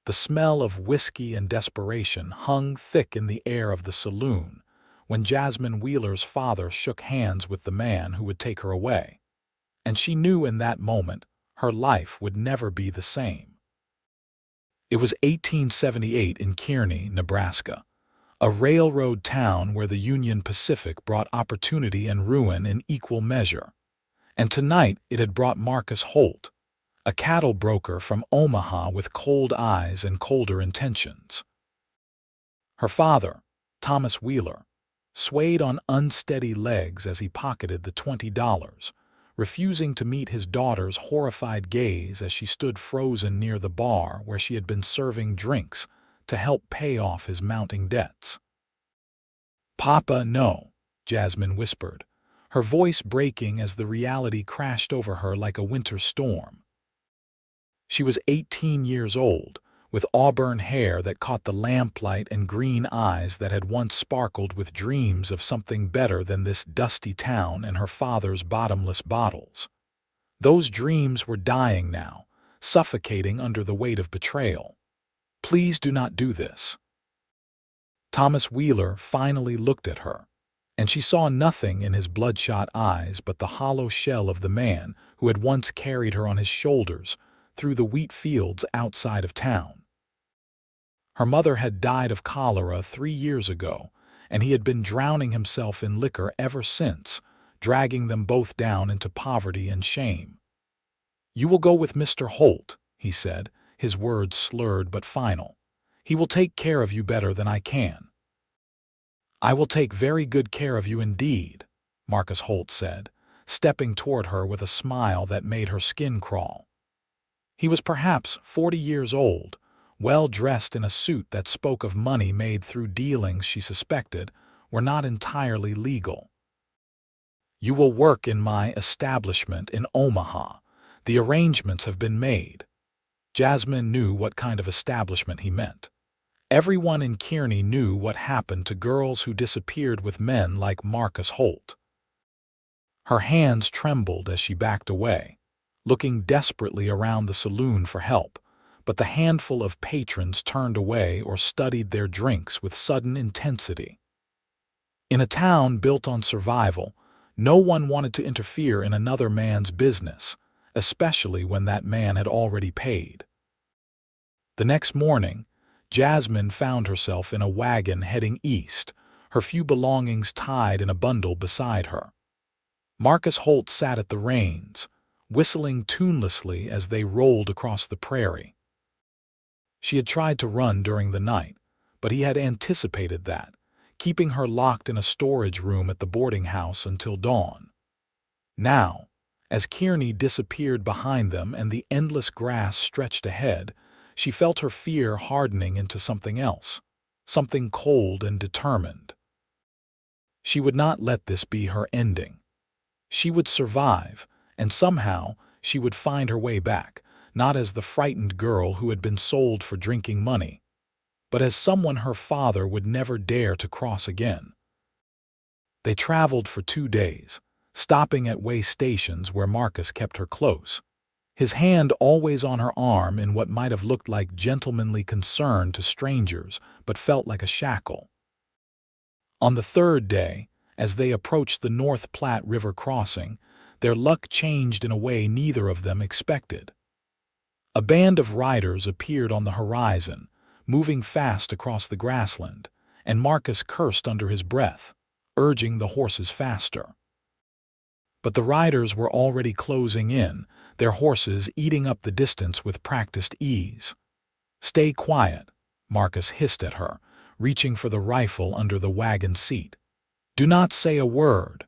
The smell of whiskey and desperation hung thick in the air of the saloon when Jasmine Wheeler's father shook hands with the man who would take her away. And she knew in that moment her life would never be the same. It was 1878 in Kearney, Nebraska, a railroad town where the Union Pacific brought opportunity and ruin in equal measure. And tonight it had brought Marcus Holt, a cattle broker from Omaha with cold eyes and colder intentions. Her father, Thomas Wheeler, swayed on unsteady legs as he pocketed the $20, refusing to meet his daughter's horrified gaze as she stood frozen near the bar where she had been serving drinks to help pay off his mounting debts. "Papa, no," Jasmine whispered, her voice breaking as the reality crashed over her like a winter storm. She was 18 years old, with auburn hair that caught the lamplight and green eyes that had once sparkled with dreams of something better than this dusty town and her father's bottomless bottles. Those dreams were dying now, suffocating under the weight of betrayal. "Please do not do this." Thomas Wheeler finally looked at her, and she saw nothing in his bloodshot eyes but the hollow shell of the man who had once carried her on his shoulders through the wheat fields outside of town. Her mother had died of cholera 3 years ago, and he had been drowning himself in liquor ever since, dragging them both down into poverty and shame. "You will go with Mr. Holt," he said, his words slurred but final. "He will take care of you better than I can." "I will take very good care of you indeed," Marcus Holt said, stepping toward her with a smile that made her skin crawl. He was perhaps 40 years old, well dressed in a suit that spoke of money made through dealings she suspected were not entirely legal. "You will work in my establishment in Omaha. The arrangements have been made." Jasmine knew what kind of establishment he meant. Everyone in Kearney knew what happened to girls who disappeared with men like Marcus Holt. Her hands trembled as she backed away, looking desperately around the saloon for help, but the handful of patrons turned away or studied their drinks with sudden intensity. In a town built on survival, no one wanted to interfere in another man's business, especially when that man had already paid. The next morning, Jasmine found herself in a wagon heading east, her few belongings tied in a bundle beside her. Marcus Holt sat at the reins, whistling tunelessly as they rolled across the prairie. She had tried to run during the night, but he had anticipated that, keeping her locked in a storage room at the boarding house until dawn. Now, as Kearney disappeared behind them and the endless grass stretched ahead, she felt her fear hardening into something else, something cold and determined. She would not let this be her ending. She would survive, and somehow she would find her way back, not as the frightened girl who had been sold for drinking money, but as someone her father would never dare to cross again. They traveled for 2 days, stopping at way stations where Marcus kept her close, his hand always on her arm in what might have looked like gentlemanly concern to strangers but felt like a shackle. On the 3rd day, as they approached the North Platte River crossing, their luck changed in a way neither of them expected. A band of riders appeared on the horizon, moving fast across the grassland, and Marcus cursed under his breath, urging the horses faster. But the riders were already closing in, their horses eating up the distance with practiced ease. "Stay quiet," Marcus hissed at her, reaching for the rifle under the wagon seat. "Do not say a word."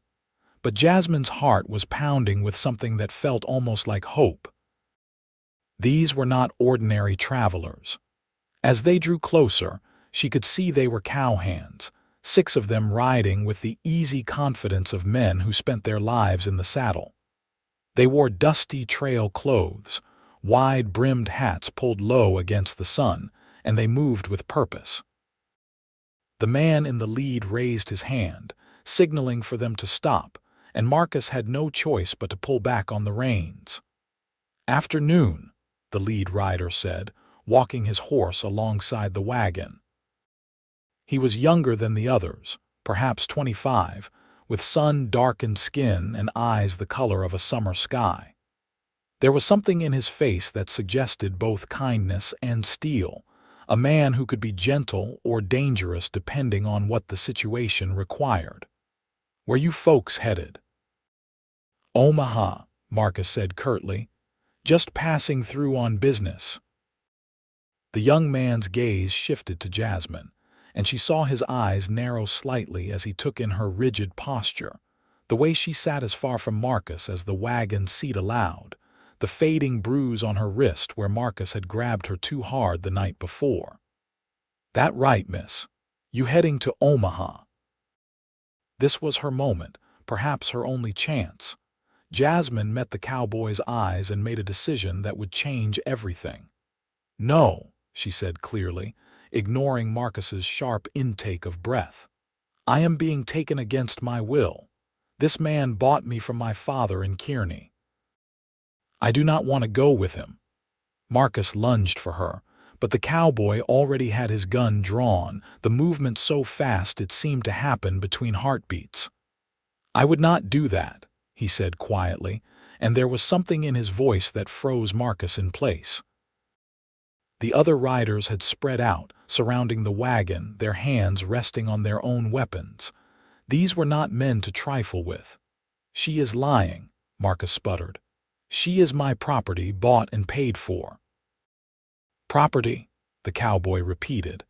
But Jasmine's heart was pounding with something that felt almost like hope. These were not ordinary travelers. As they drew closer, she could see they were cowhands, 6 of them riding with the easy confidence of men who spent their lives in the saddle. They wore dusty trail clothes, wide-brimmed hats pulled low against the sun, and they moved with purpose. The man in the lead raised his hand, signaling for them to stop, and Marcus had no choice but to pull back on the reins. "Afternoon," the lead rider said, walking his horse alongside the wagon. He was younger than the others, perhaps 25, with sun-darkened skin and eyes the color of a summer sky. There was something in his face that suggested both kindness and steel, a man who could be gentle or dangerous depending on what the situation required. "Where you folks headed?" "Omaha," Marcus said curtly. "Just passing through on business." The young man's gaze shifted to Jasmine, and she saw his eyes narrow slightly as he took in her rigid posture, the way she sat as far from Marcus as the wagon seat allowed, the fading bruise on her wrist where Marcus had grabbed her too hard the night before. "That right, miss. You heading to Omaha?" This was her moment, perhaps her only chance. Jasmine met the cowboy's eyes and made a decision that would change everything. "No," she said clearly, ignoring Marcus's sharp intake of breath. "I am being taken against my will. This man bought me from my father in Kearney. I do not want to go with him." Marcus lunged for her, but the cowboy already had his gun drawn, the movement so fast it seemed to happen between heartbeats. "I would not do that," he said quietly, and there was something in his voice that froze Marcus in place. The other riders had spread out, surrounding the wagon, their hands resting on their own weapons. These were not men to trifle with. "She is lying," Marcus sputtered. "She is my property, bought and paid for." "Property," the cowboy repeated,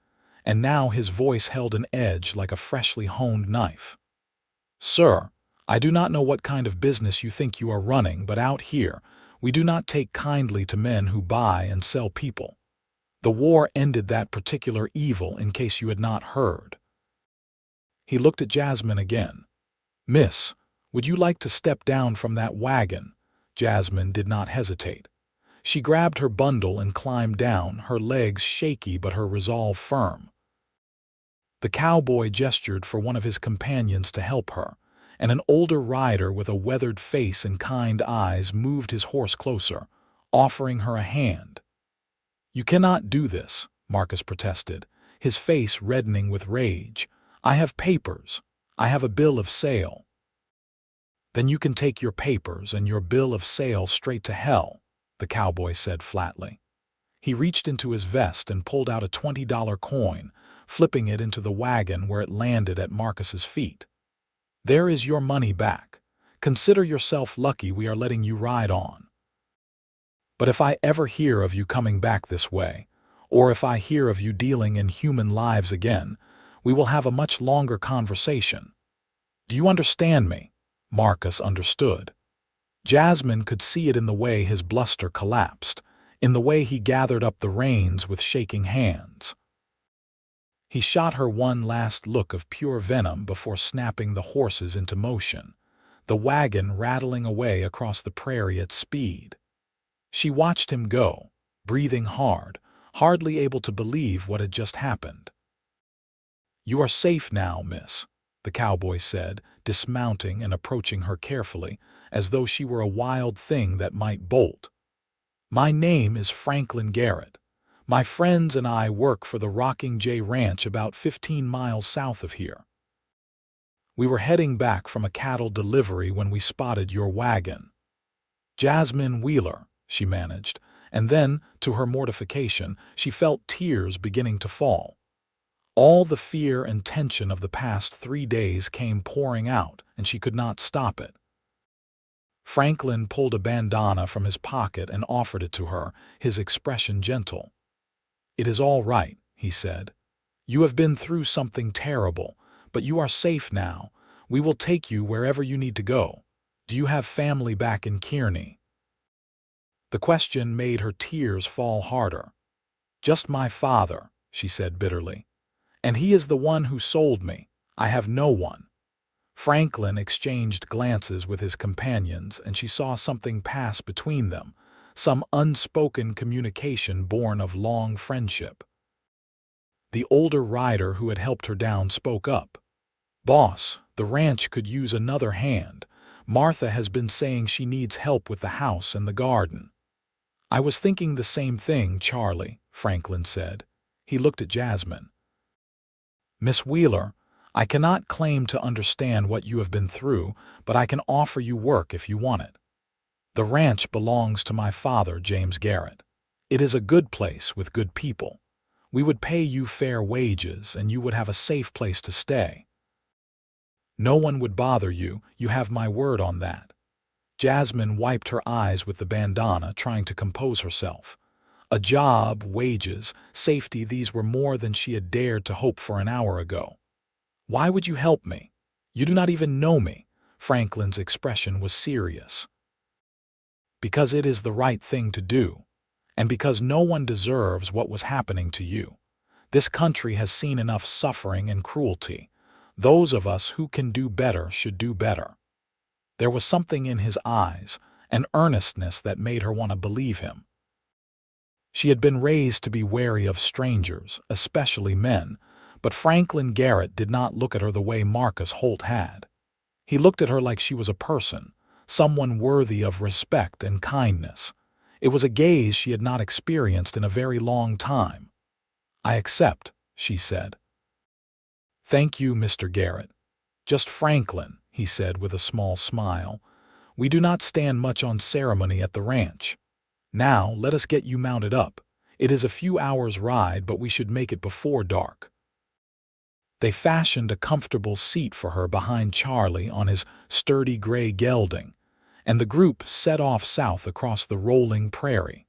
and now his voice held an edge like a freshly honed knife. "Sir, I do not know what kind of business you think you are running, but out here, we do not take kindly to men who buy and sell people. The war ended that particular evil, in case you had not heard." He looked at Jasmine again. "Miss, would you like to step down from that wagon?" Jasmine did not hesitate. She grabbed her bundle and climbed down, her legs shaky but her resolve firm. The cowboy gestured for one of his companions to help her, and an older rider with a weathered face and kind eyes moved his horse closer, offering her a hand. "You cannot do this," Marcus protested, his face reddening with rage. "I have papers. I have a bill of sale." "Then you can take your papers and your bill of sale straight to hell," the cowboy said flatly. He reached into his vest and pulled out a $20 coin, flipping it into the wagon where it landed at Marcus's feet. "There is your money back. Consider yourself lucky we are letting you ride on. But if I ever hear of you coming back this way, or if I hear of you dealing in human lives again, we will have a much longer conversation. Do you understand me?" Marcus understood. Jasmine could see it in the way his bluster collapsed, in the way he gathered up the reins with shaking hands. He shot her one last look of pure venom before snapping the horses into motion, the wagon rattling away across the prairie at speed. She watched him go, breathing hard, hardly able to believe what had just happened. "You are safe now, miss," the cowboy said, dismounting and approaching her carefully, as though she were a wild thing that might bolt. "My name is Franklin Garrett. My friends and I work for the Rocking J Ranch about 15 miles south of here. We were heading back from a cattle delivery when we spotted your wagon." "Jasmine Wheeler," she managed, and then, to her mortification, she felt tears beginning to fall. All the fear and tension of the past 3 days came pouring out, and she could not stop it. Franklin pulled a bandana from his pocket and offered it to her, his expression gentle. "It is all right," he said. "You have been through something terrible, but you are safe now. We will take you wherever you need to go. Do you have family back in Kearney?" The question made her tears fall harder. "Just my father," she said bitterly. "And he is the one who sold me. I have no one." Franklin exchanged glances with his companions, and she saw something pass between them, some unspoken communication born of long friendship. The older rider who had helped her down spoke up. "Boss, the ranch could use another hand. Martha has been saying she needs help with the house and the garden." "I was thinking the same thing, Charlie," Franklin said. He looked at Jasmine. Miss Wheeler, I cannot claim to understand what you have been through, but I can offer you work if you want it. The ranch belongs to my father, James Garrett. It is a good place with good people. We would pay you fair wages, and you would have a safe place to stay. No one would bother you, you have my word on that. Jasmine wiped her eyes with the bandana, trying to compose herself. A job, wages, safety, these were more than she had dared to hope for an hour ago. Why would you help me? You do not even know me. Franklin's expression was serious. Because it is the right thing to do, and because no one deserves what was happening to you. This country has seen enough suffering and cruelty. Those of us who can do better should do better. There was something in his eyes, an earnestness that made her want to believe him. She had been raised to be wary of strangers, especially men, but Franklin Garrett did not look at her the way Marcus Holt had. He looked at her like she was a person, someone worthy of respect and kindness. It was a gaze she had not experienced in a very long time. I accept, she said. Thank you, Mr. Garrett. Just Franklin, he said with a small smile. We do not stand much on ceremony at the ranch. Now, let us get you mounted up. It is a few hours' ride, but we should make it before dark. They fashioned a comfortable seat for her behind Charlie on his sturdy gray gelding, and the group set off south across the rolling prairie.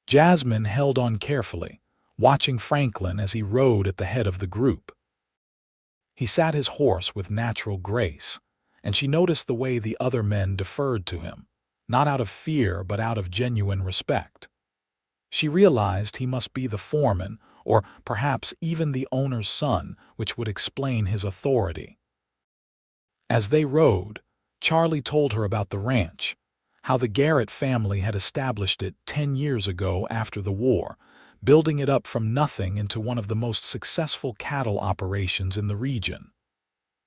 Jasmine held on carefully, watching Franklin as he rode at the head of the group. He sat his horse with natural grace, and she noticed the way the other men deferred to him, not out of fear but out of genuine respect. She realized he must be the foreman, or perhaps even the owner's son, which would explain his authority. As they rode, Charlie told her about the ranch, how the Garrett family had established it 10 years ago after the war, building it up from nothing into one of the most successful cattle operations in the region.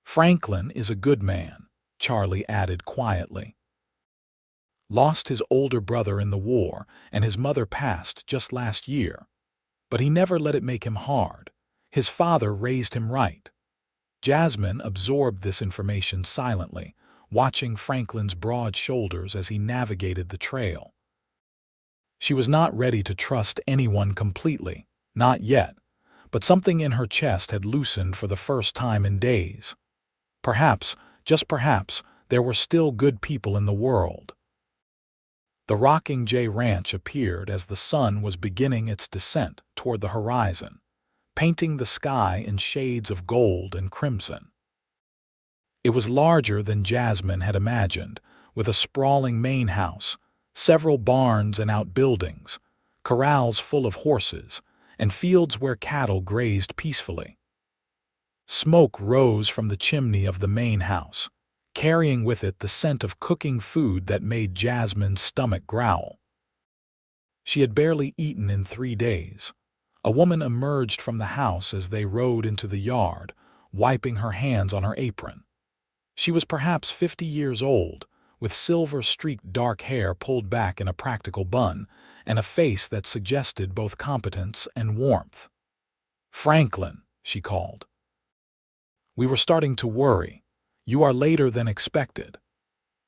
Franklin is a good man, Charlie added quietly. Lost his older brother in the war, and his mother passed just last year. But he never let it make him hard. His father raised him right. Jasmine absorbed this information silently, watching Franklin's broad shoulders as he navigated the trail. She was not ready to trust anyone completely, not yet, but something in her chest had loosened for the first time in days. Perhaps, just perhaps, there were still good people in the world. The Rocking J Ranch appeared as the sun was beginning its descent toward the horizon, painting the sky in shades of gold and crimson. It was larger than Jasmine had imagined, with a sprawling main house, several barns and outbuildings, corrals full of horses, and fields where cattle grazed peacefully. Smoke rose from the chimney of the main house, carrying with it the scent of cooking food that made Jasmine's stomach growl. She had barely eaten in 3 days. A woman emerged from the house as they rode into the yard, wiping her hands on her apron. She was perhaps 50 years old, with silver-streaked dark hair pulled back in a practical bun, and a face that suggested both competence and warmth. "Franklin," she called. "We were starting to worry. You are later than expected."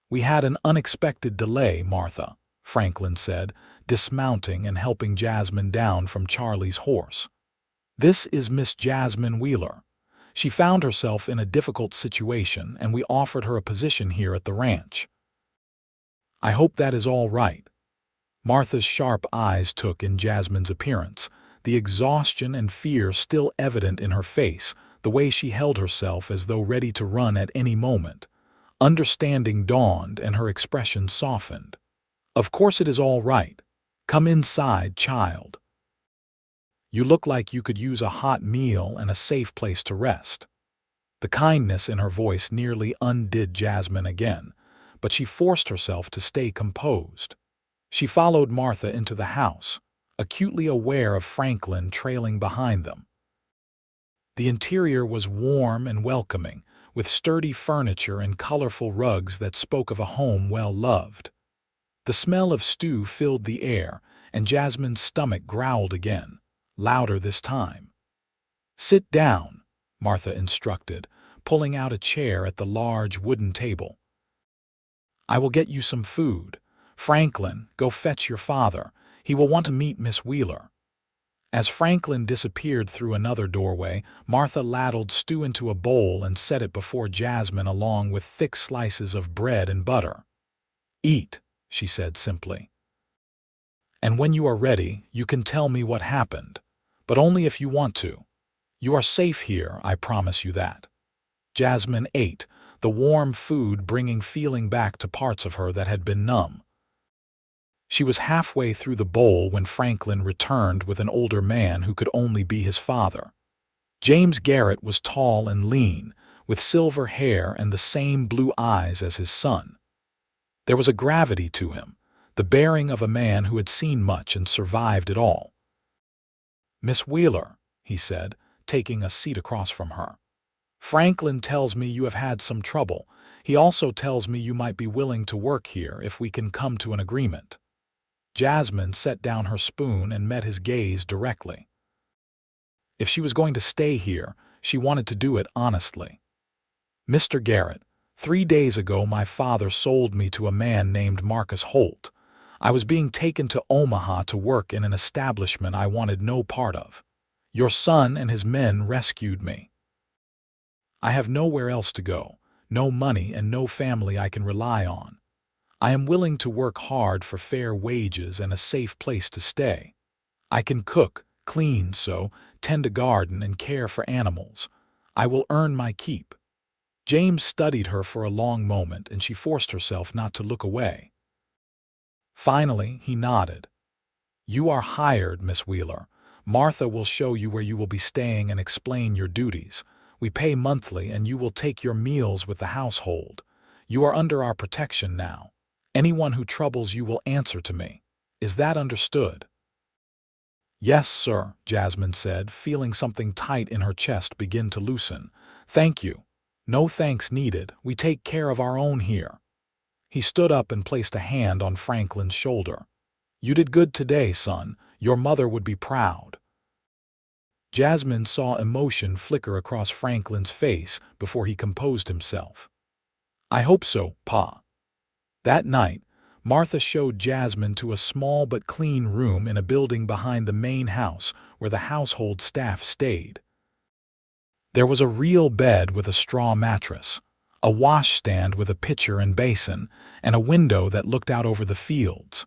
"We had an unexpected delay, Martha," Franklin said, dismounting and helping Jasmine down from Charlie's horse. "This is Miss Jasmine Wheeler. She found herself in a difficult situation, and we offered her a position here at the ranch." "I hope that is all right." Martha's sharp eyes took in Jasmine's appearance, the exhaustion and fear still evident in her face, the way she held herself as though ready to run at any moment. Understanding dawned and her expression softened. "Of course it is all right. Come inside, child. You look like you could use a hot meal and a safe place to rest." The kindness in her voice nearly undid Jasmine again, but she forced herself to stay composed. She followed Martha into the house, acutely aware of Franklin trailing behind them. The interior was warm and welcoming, with sturdy furniture and colorful rugs that spoke of a home well loved. The smell of stew filled the air, and Jasmine's stomach growled again, louder this time. "Sit down," Martha instructed, pulling out a chair at the large wooden table. "I will get you some food. Franklin, go fetch your father. He will want to meet Miss Wheeler." As Franklin disappeared through another doorway, Martha ladled stew into a bowl and set it before Jasmine along with thick slices of bread and butter. "Eat," she said simply. "And when you are ready, you can tell me what happened, but only if you want to. You are safe here, I promise you that." Jasmine ate, the warm food bringing feeling back to parts of her that had been numb. She was halfway through the bowl when Franklin returned with an older man who could only be his father. James Garrett was tall and lean, with silver hair and the same blue eyes as his son. There was a gravity to him, the bearing of a man who had seen much and survived it all. "Miss Wheeler," he said, taking a seat across from her. "Franklin tells me you have had some trouble. He also tells me you might be willing to work here if we can come to an agreement." Jasmine set down her spoon and met his gaze directly. If she was going to stay here, she wanted to do it honestly. "Mr. Garrett, 3 days ago my father sold me to a man named Marcus Holt. I was being taken to Omaha to work in an establishment I wanted no part of. Your son and his men rescued me. I have nowhere else to go, no money and no family I can rely on. I am willing to work hard for fair wages and a safe place to stay. I can cook, clean, tend a garden and care for animals. I will earn my keep." James studied her for a long moment and she forced herself not to look away. Finally, he nodded. "You are hired, Miss Wheeler. Martha will show you where you will be staying and explain your duties. We pay monthly and you will take your meals with the household. You are under our protection now. Anyone who troubles you will answer to me. Is that understood?" "Yes, sir," Jasmine said, feeling something tight in her chest begin to loosen. "Thank you. No thanks needed. We take care of our own here." He stood up and placed a hand on Franklin's shoulder. "You did good today, son. Your mother would be proud." Jasmine saw emotion flicker across Franklin's face before he composed himself. "I hope so, Pa." That night, Martha showed Jasmine to a small but clean room in a building behind the main house where the household staff stayed. There was a real bed with a straw mattress, a washstand with a pitcher and basin, and a window that looked out over the fields.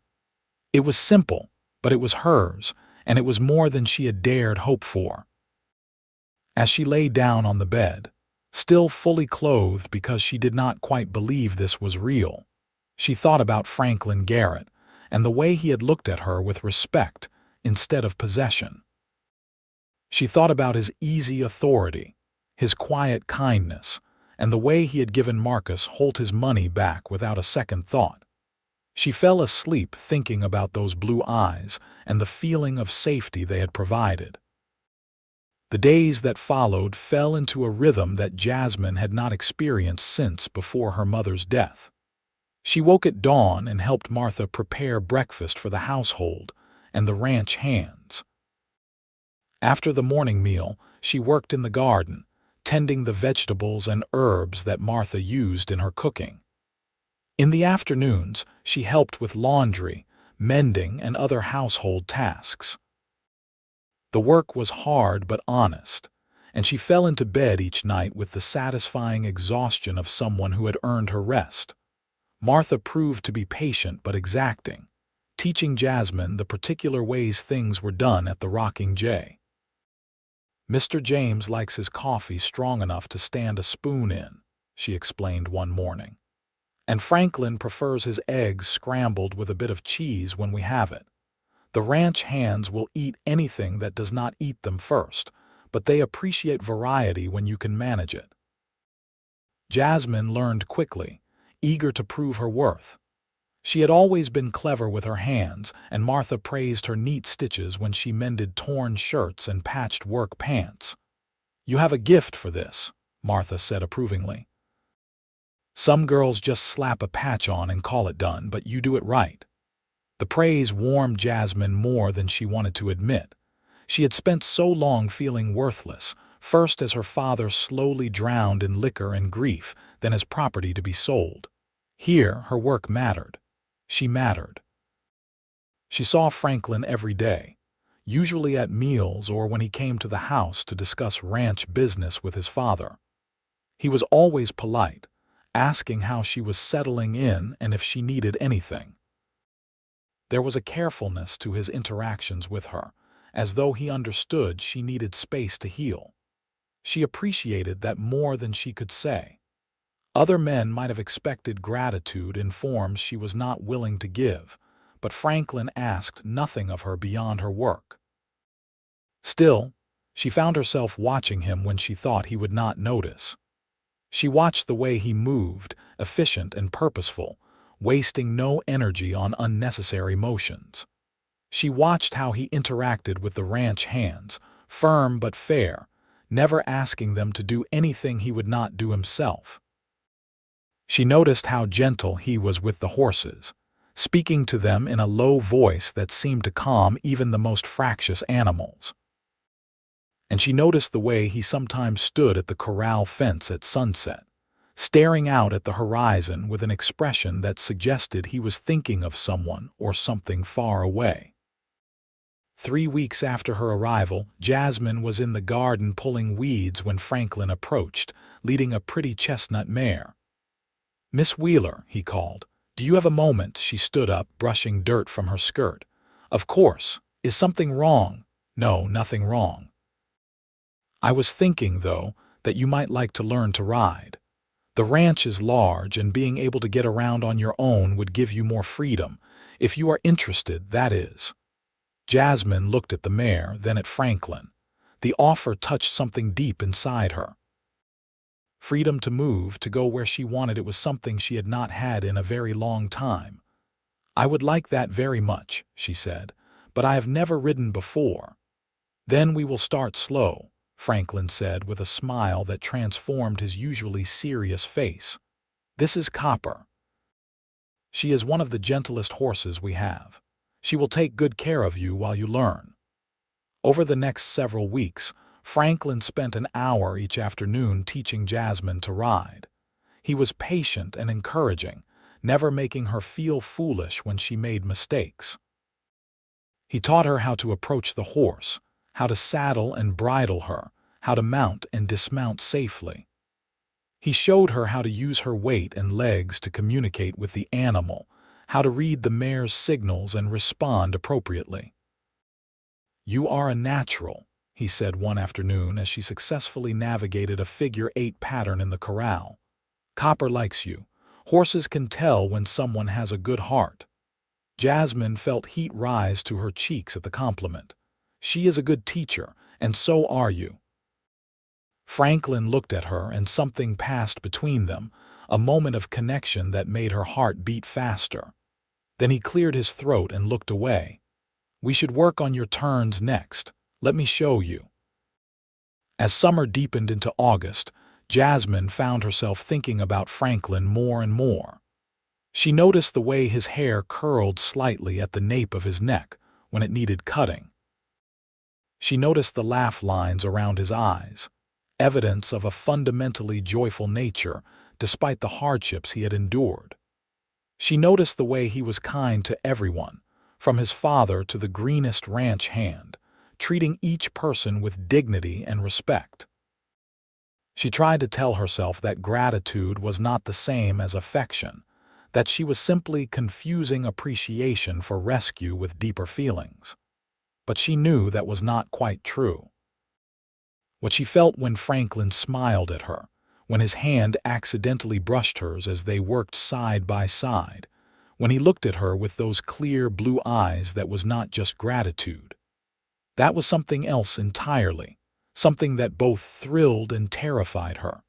It was simple, but it was hers, and it was more than she had dared hope for. As she lay down on the bed, still fully clothed because she did not quite believe this was real, she thought about Franklin Garrett and the way he had looked at her with respect instead of possession. She thought about his easy authority, his quiet kindness, and the way he had given Marcus Holt his money back without a second thought. She fell asleep thinking about those blue eyes and the feeling of safety they had provided. The days that followed fell into a rhythm that Jasmine had not experienced since before her mother's death. She woke at dawn and helped Martha prepare breakfast for the household and the ranch hands. After the morning meal, she worked in the garden, tending the vegetables and herbs that Martha used in her cooking. In the afternoons, she helped with laundry, mending, and other household tasks. The work was hard but honest, and she fell into bed each night with the satisfying exhaustion of someone who had earned her rest. Martha proved to be patient but exacting, teaching Jasmine the particular ways things were done at the Rocking J. "Mr. James likes his coffee strong enough to stand a spoon in," she explained one morning. "And Franklin prefers his eggs scrambled with a bit of cheese when we have it. The ranch hands will eat anything that does not eat them first, but they appreciate variety when you can manage it." Jasmine learned quickly, eager to prove her worth. She had always been clever with her hands, and Martha praised her neat stitches when she mended torn shirts and patched work pants. "You have a gift for this," Martha said approvingly. "Some girls just slap a patch on and call it done, but you do it right." The praise warmed Jasmine more than she wanted to admit. She had spent so long feeling worthless, first as her father slowly drowned in liquor and grief, then as property to be sold. Here, her work mattered. She mattered. She saw Franklin every day, usually at meals or when he came to the house to discuss ranch business with his father. He was always polite, asking how she was settling in and if she needed anything. There was a carefulness to his interactions with her, as though he understood she needed space to heal. She appreciated that more than she could say. Other men might have expected gratitude in forms she was not willing to give, but Franklin asked nothing of her beyond her work. Still, she found herself watching him when she thought he would not notice. She watched the way he moved, efficient and purposeful, wasting no energy on unnecessary motions. She watched how he interacted with the ranch hands, firm but fair, never asking them to do anything he would not do himself. She noticed how gentle he was with the horses, speaking to them in a low voice that seemed to calm even the most fractious animals. And she noticed the way he sometimes stood at the corral fence at sunset, staring out at the horizon with an expression that suggested he was thinking of someone or something far away. 3 weeks after her arrival, Jasmine was in the garden pulling weeds when Franklin approached, leading a pretty chestnut mare. "Miss Wheeler," he called. "Do you have a moment?" She stood up, brushing dirt from her skirt. "Of course. Is something wrong?" "No, nothing wrong. I was thinking, though, that you might like to learn to ride. The ranch is large, and being able to get around on your own would give you more freedom. If you are interested, that is." Jasmine looked at the mare, then at Franklin. The offer touched something deep inside her. Freedom to move, to go where she wanted, it was something she had not had in a very long time. "I would like that very much," she said, "but I have never ridden before." "Then we will start slow," Franklin said with a smile that transformed his usually serious face. "This is Copper. She is one of the gentlest horses we have. She will take good care of you while you learn." Over the next several weeks, Franklin spent an hour each afternoon teaching Jasmine to ride. He was patient and encouraging, never making her feel foolish when she made mistakes. He taught her how to approach the horse, how to saddle and bridle her, how to mount and dismount safely. He showed her how to use her weight and legs to communicate with the animal, how to read the mare's signals and respond appropriately. "You are a natural," he said one afternoon as she successfully navigated a figure-8 pattern in the corral. "Copper likes you. Horses can tell when someone has a good heart." Jasmine felt heat rise to her cheeks at the compliment. "She is a good teacher, and so are you." Franklin looked at her, and something passed between them, a moment of connection that made her heart beat faster. Then he cleared his throat and looked away. "We should work on your turns next. Let me show you." As summer deepened into August, Jasmine found herself thinking about Franklin more and more. She noticed the way his hair curled slightly at the nape of his neck when it needed cutting. She noticed the laugh lines around his eyes, evidence of a fundamentally joyful nature despite the hardships he had endured. She noticed the way he was kind to everyone, from his father to the greenest ranch hand, treating each person with dignity and respect. She tried to tell herself that gratitude was not the same as affection, that she was simply confusing appreciation for rescue with deeper feelings. But she knew that was not quite true. What she felt when Franklin smiled at her, when his hand accidentally brushed hers as they worked side by side, when he looked at her with those clear blue eyes, that was not just gratitude. That was something else entirely, something that both thrilled and terrified her.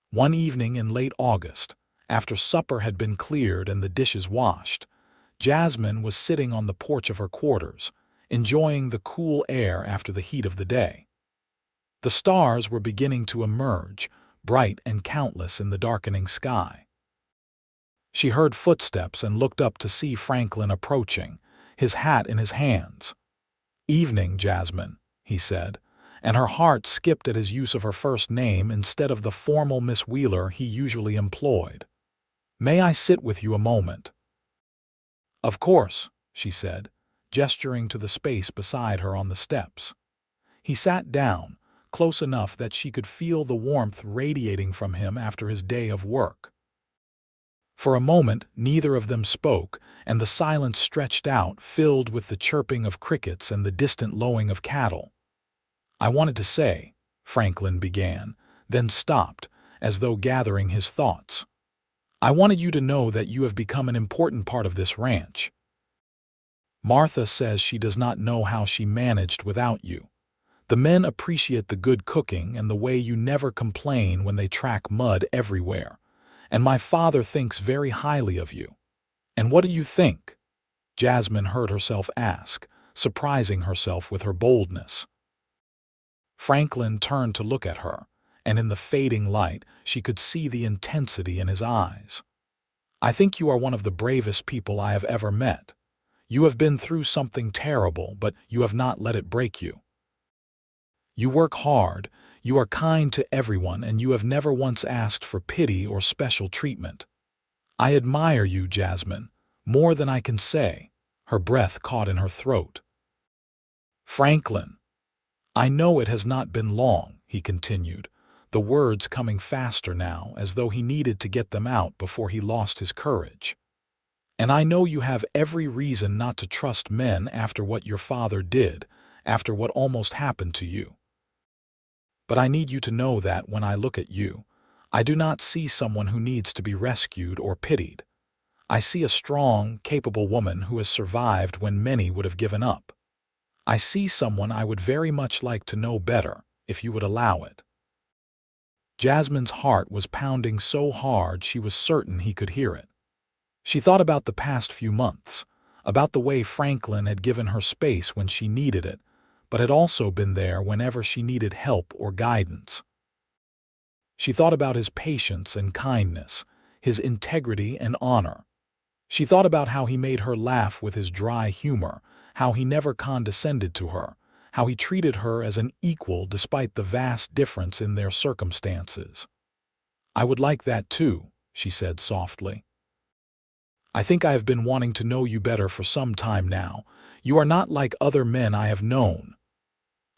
One evening in late August, after supper had been cleared and the dishes washed, Jasmine was sitting on the porch of her quarters, enjoying the cool air after the heat of the day. The stars were beginning to emerge, bright and countless in the darkening sky. She heard footsteps and looked up to see Franklin approaching, his hat in his hands. "Evening, Jasmine," he said, and her heart skipped at his use of her first name instead of the formal Miss Wheeler he usually employed. "May I sit with you a moment?" "Of course," she said, gesturing to the space beside her on the steps. He sat down, close enough that she could feel the warmth radiating from him after his day of work. For a moment, neither of them spoke, and the silence stretched out, filled with the chirping of crickets and the distant lowing of cattle. "I wanted to say," Franklin began, then stopped, as though gathering his thoughts. "I wanted you to know that you have become an important part of this ranch. Martha says she does not know how she managed without you. The men appreciate the good cooking and the way you never complain when they track mud everywhere. And my father thinks very highly of you." "And what do you think?" Jasmine heard herself ask, surprising herself with her boldness. Franklin turned to look at her, and in the fading light she could see the intensity in his eyes. "I think you are one of the bravest people I have ever met. You have been through something terrible, but you have not let it break you. You work hard, you are kind to everyone, and you have never once asked for pity or special treatment. I admire you, Jasmine, more than I can say." Her breath caught in her throat. "Franklin, I know it has not been long," he continued, the words coming faster now, as though he needed to get them out before he lost his courage. "And I know you have every reason not to trust men after what your father did, after what almost happened to you. But I need you to know that when I look at you, I do not see someone who needs to be rescued or pitied. I see a strong, capable woman who has survived when many would have given up. I see someone I would very much like to know better, if you would allow it." Jasmine's heart was pounding so hard she was certain he could hear it. She thought about the past few months, about the way Franklin had given her space when she needed it, but had also been there whenever she needed help or guidance. She thought about his patience and kindness, his integrity and honor. She thought about how he made her laugh with his dry humor, how he never condescended to her, how he treated her as an equal despite the vast difference in their circumstances. "I would like that too," she said softly. "I think I have been wanting to know you better for some time now. You are not like other men I have known."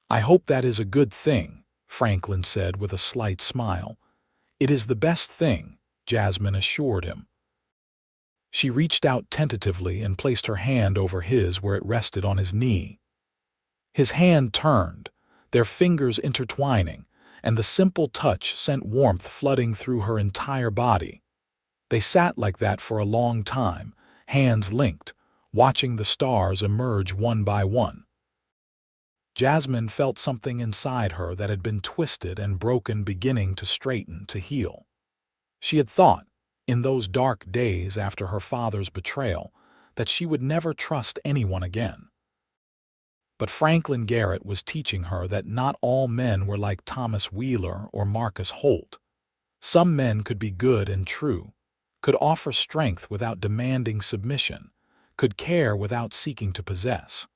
"I hope that is a good thing," Franklin said with a slight smile. "It is the best thing," Jasmine assured him. She reached out tentatively and placed her hand over his where it rested on his knee. His hand turned, their fingers intertwining, and the simple touch sent warmth flooding through her entire body. They sat like that for a long time, hands linked, watching the stars emerge one by one. Jasmine felt something inside her that had been twisted and broken beginning to straighten, to heal. She had thought, in those dark days after her father's betrayal, that she would never trust anyone again. But Franklin Garrett was teaching her that not all men were like Thomas Wheeler or Marcus Holt. Some men could be good and true, could offer strength without demanding submission, could care without seeking to possess.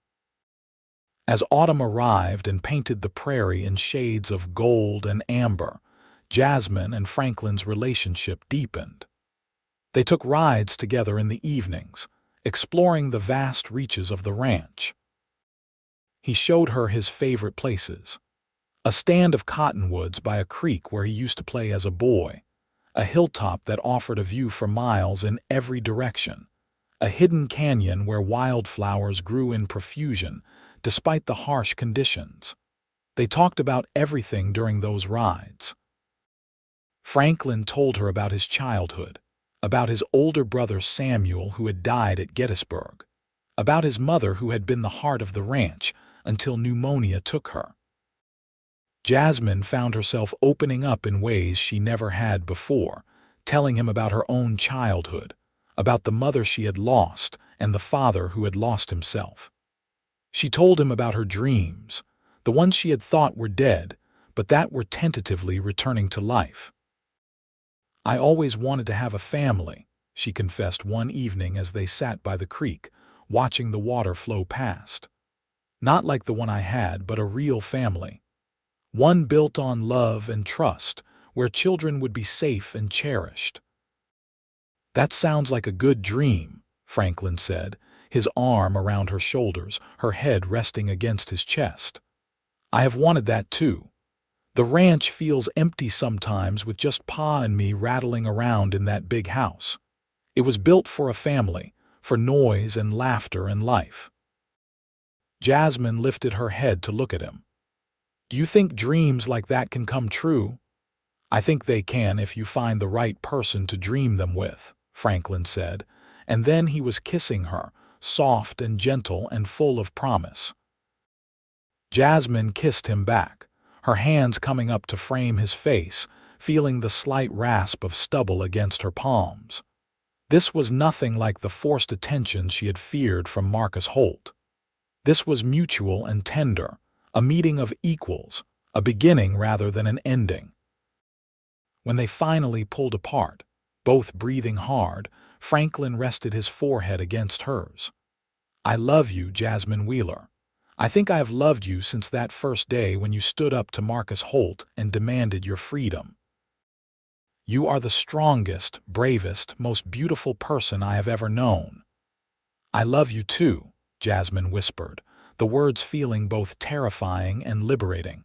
As autumn arrived and painted the prairie in shades of gold and amber, Jasmine and Franklin's relationship deepened. They took rides together in the evenings, exploring the vast reaches of the ranch. He showed her his favorite places: a stand of cottonwoods by a creek where he used to play as a boy, a hilltop that offered a view for miles in every direction, a hidden canyon where wildflowers grew in profusion despite the harsh conditions. They talked about everything during those rides. Franklin told her about his childhood, about his older brother Samuel who had died at Gettysburg, about his mother who had been the heart of the ranch until pneumonia took her. Jasmine found herself opening up in ways she never had before, telling him about her own childhood, about the mother she had lost and the father who had lost himself. She told him about her dreams, the ones she had thought were dead, but that were tentatively returning to life. "I always wanted to have a family," she confessed one evening as they sat by the creek, watching the water flow past. Not like the one I had, but a real family. One built on love and trust, where children would be safe and cherished. That sounds like a good dream, Franklin said, his arm around her shoulders, her head resting against his chest. I have wanted that too. The ranch feels empty sometimes with just Pa and me rattling around in that big house. It was built for a family, for noise and laughter and life. Jasmine lifted her head to look at him. Do you think dreams like that can come true? I think they can if you find the right person to dream them with, Franklin said, and then he was kissing her, soft and gentle and full of promise. Jasmine kissed him back, her hands coming up to frame his face, feeling the slight rasp of stubble against her palms. This was nothing like the forced attention she had feared from Marcus Holt. This was mutual and tender, a meeting of equals, a beginning rather than an ending. When they finally pulled apart, both breathing hard, Franklin rested his forehead against hers. I love you, Jasmine Wheeler. I think I have loved you since that first day when you stood up to Marcus Holt and demanded your freedom. You are the strongest, bravest, most beautiful person I have ever known. I love you too, Jasmine whispered, the words feeling both terrifying and liberating.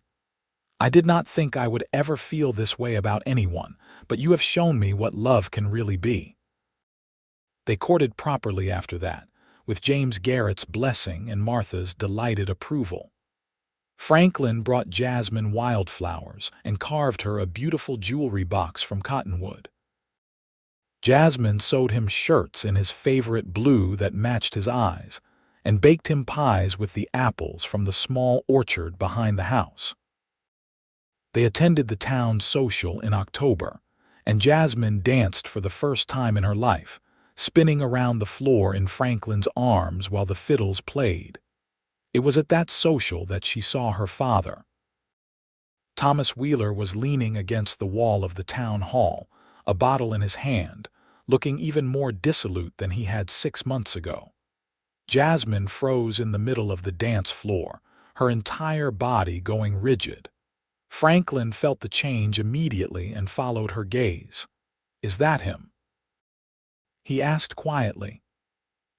I did not think I would ever feel this way about anyone, but you have shown me what love can really be. They courted properly after that, with James Garrett's blessing and Martha's delighted approval. Franklin brought Jasmine wildflowers and carved her a beautiful jewelry box from cottonwood. Jasmine sewed him shirts in his favorite blue that matched his eyes, and baked him pies with the apples from the small orchard behind the house. They attended the town social in October, and Jasmine danced for the first time in her life, spinning around the floor in Franklin's arms while the fiddles played. It was at that social that she saw her father. Thomas Wheeler was leaning against the wall of the town hall, a bottle in his hand, looking even more dissolute than he had 6 months ago. Jasmine froze in the middle of the dance floor, her entire body going rigid. Franklin felt the change immediately and followed her gaze. Is that him? He asked quietly.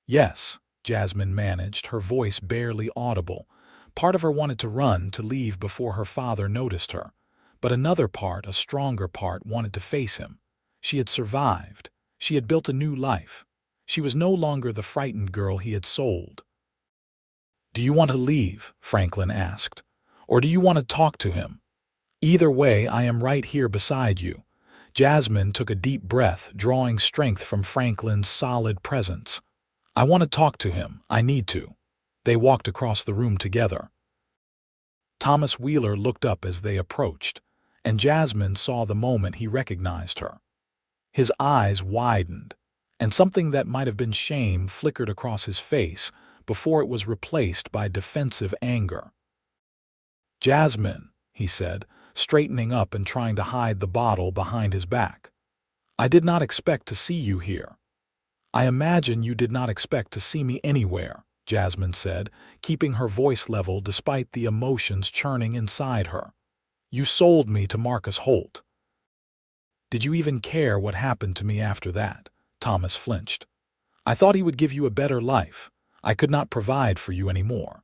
Yes, Jasmine managed, her voice barely audible. Part of her wanted to run, to leave before her father noticed her. But another part, a stronger part, wanted to face him. She had survived. She had built a new life. She was no longer the frightened girl he had sold. Do you want to leave? Franklin asked. Or do you want to talk to him? Either way, I am right here beside you. Jasmine took a deep breath, drawing strength from Franklin's solid presence. I want to talk to him. I need to. They walked across the room together. Thomas Wheeler looked up as they approached, and Jasmine saw the moment he recognized her. His eyes widened, and something that might have been shame flickered across his face before it was replaced by defensive anger. Jasmine, he said, straightening up and trying to hide the bottle behind his back. I did not expect to see you here. I imagine you did not expect to see me anywhere, Jasmine said, keeping her voice level despite the emotions churning inside her. You sold me to Marcus Holt. Did you even care what happened to me after that? Thomas flinched. I thought he would give you a better life. I could not provide for you anymore.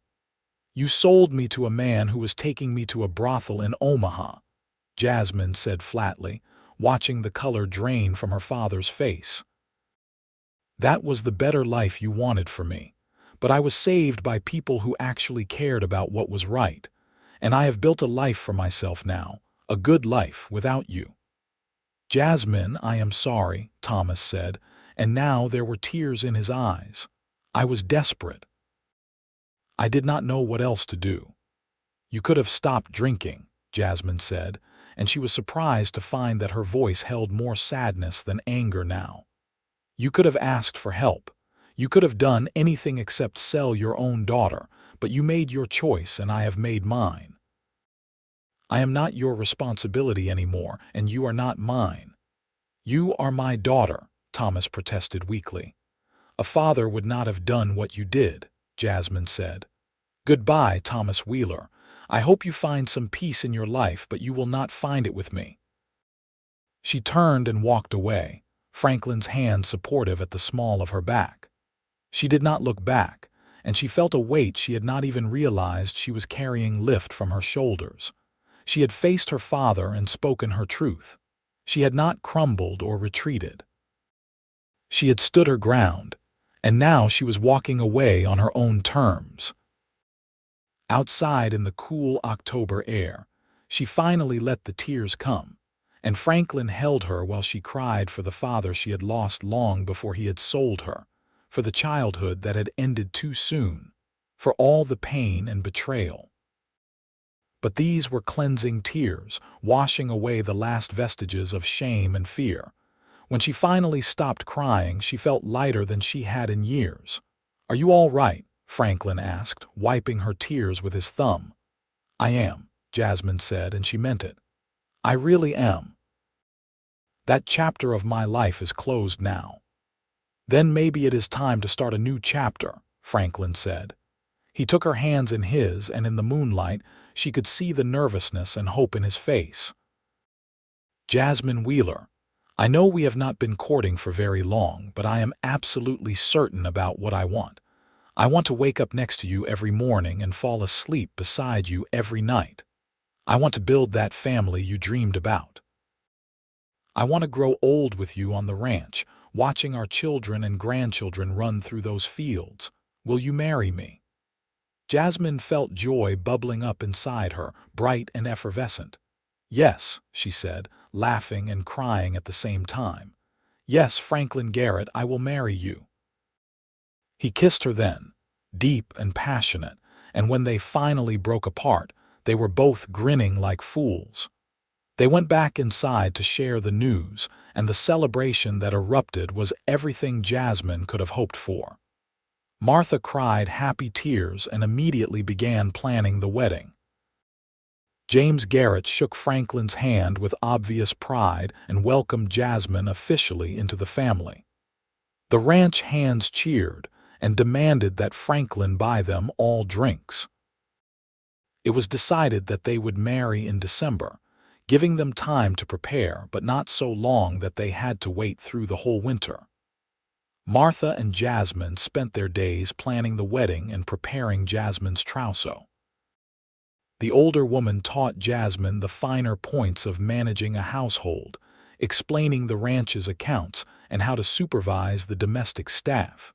You sold me to a man who was taking me to a brothel in Omaha, Jasmine said flatly, watching the color drain from her father's face. That was the better life you wanted for me, but I was saved by people who actually cared about what was right, and I have built a life for myself now, a good life without you. Jasmine, I am sorry, Thomas said, and now there were tears in his eyes. I was desperate. I did not know what else to do. You could have stopped drinking, Jasmine said, and she was surprised to find that her voice held more sadness than anger now. You could have asked for help. You could have done anything except sell your own daughter, but you made your choice and I have made mine. I am not your responsibility anymore, and you are not mine. You are my daughter, Thomas protested weakly. A father would not have done what you did, Jasmine said. Goodbye, Thomas Wheeler. I hope you find some peace in your life, but you will not find it with me. She turned and walked away, Franklin's hand supportive at the small of her back. She did not look back, and she felt a weight she had not even realized she was carrying lift from her shoulders. She had faced her father and spoken her truth. She had not crumbled or retreated. She had stood her ground, and now she was walking away on her own terms. Outside in the cool October air, she finally let the tears come, and Franklin held her while she cried for the father she had lost long before he had sold her, for the childhood that had ended too soon, for all the pain and betrayal. But these were cleansing tears, washing away the last vestiges of shame and fear. When she finally stopped crying, she felt lighter than she had in years. "Are you all right?" Franklin asked, wiping her tears with his thumb. "I am," Jasmine said, and she meant it. "I really am. That chapter of my life is closed now." "Then maybe it is time to start a new chapter," Franklin said. He took her hands in his, and in the moonlight, she could see the nervousness and hope in his face. "Jasmine Wheeler, I know we have not been courting for very long, but I am absolutely certain about what I want. I want to wake up next to you every morning and fall asleep beside you every night. I want to build that family you dreamed about. I want to grow old with you on the ranch, watching our children and grandchildren run through those fields. Will you marry me?" Jasmine felt joy bubbling up inside her, bright and effervescent. "Yes," she said, laughing and crying at the same time. "Yes, Franklin Garrett, I will marry you." He kissed her then, deep and passionate, and when they finally broke apart, they were both grinning like fools. They went back inside to share the news, and the celebration that erupted was everything Jasmine could have hoped for. Martha cried happy tears and immediately began planning the wedding. James Garrett shook Franklin's hand with obvious pride and welcomed Jasmine officially into the family. The ranch hands cheered and demanded that Franklin buy them all drinks. It was decided that they would marry in December, giving them time to prepare, but not so long that they had to wait through the whole winter. Martha and Jasmine spent their days planning the wedding and preparing Jasmine's trousseau. The older woman taught Jasmine the finer points of managing a household, explaining the ranch's accounts and how to supervise the domestic staff.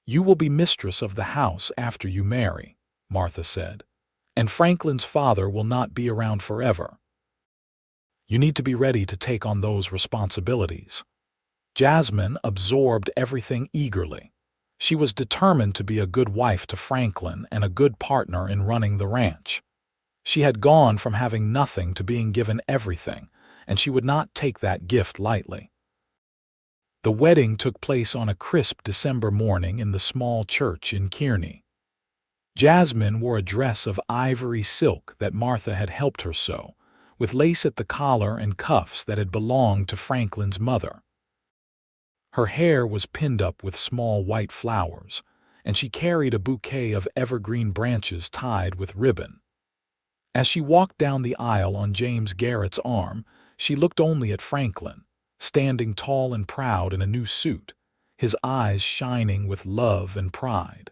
"You will be mistress of the house after you marry," Martha said, "and Franklin's father will not be around forever. You need to be ready to take on those responsibilities." Jasmine absorbed everything eagerly. She was determined to be a good wife to Franklin and a good partner in running the ranch. She had gone from having nothing to being given everything, and she would not take that gift lightly. The wedding took place on a crisp December morning in the small church in Kearney. Jasmine wore a dress of ivory silk that Martha had helped her sew, with lace at the collar and cuffs that had belonged to Franklin's mother. Her hair was pinned up with small white flowers, and she carried a bouquet of evergreen branches tied with ribbon. As she walked down the aisle on James Garrett's arm, she looked only at Franklin, standing tall and proud in a new suit, his eyes shining with love and pride.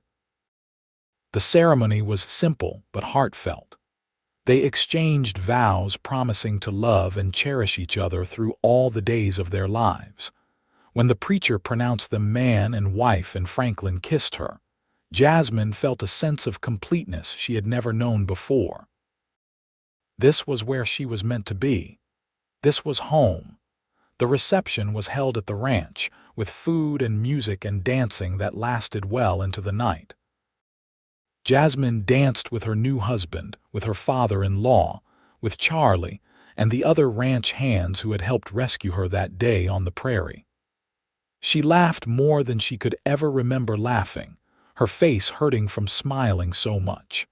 The ceremony was simple but heartfelt. They exchanged vows promising to love and cherish each other through all the days of their lives. When the preacher pronounced them man and wife and Franklin kissed her, Jasmine felt a sense of completeness she had never known before. This was where she was meant to be. This was home. The reception was held at the ranch, with food and music and dancing that lasted well into the night. Jasmine danced with her new husband, with her father-in-law, with Charlie, and the other ranch hands who had helped rescue her that day on the prairie. She laughed more than she could ever remember laughing, her face hurting from smiling so much.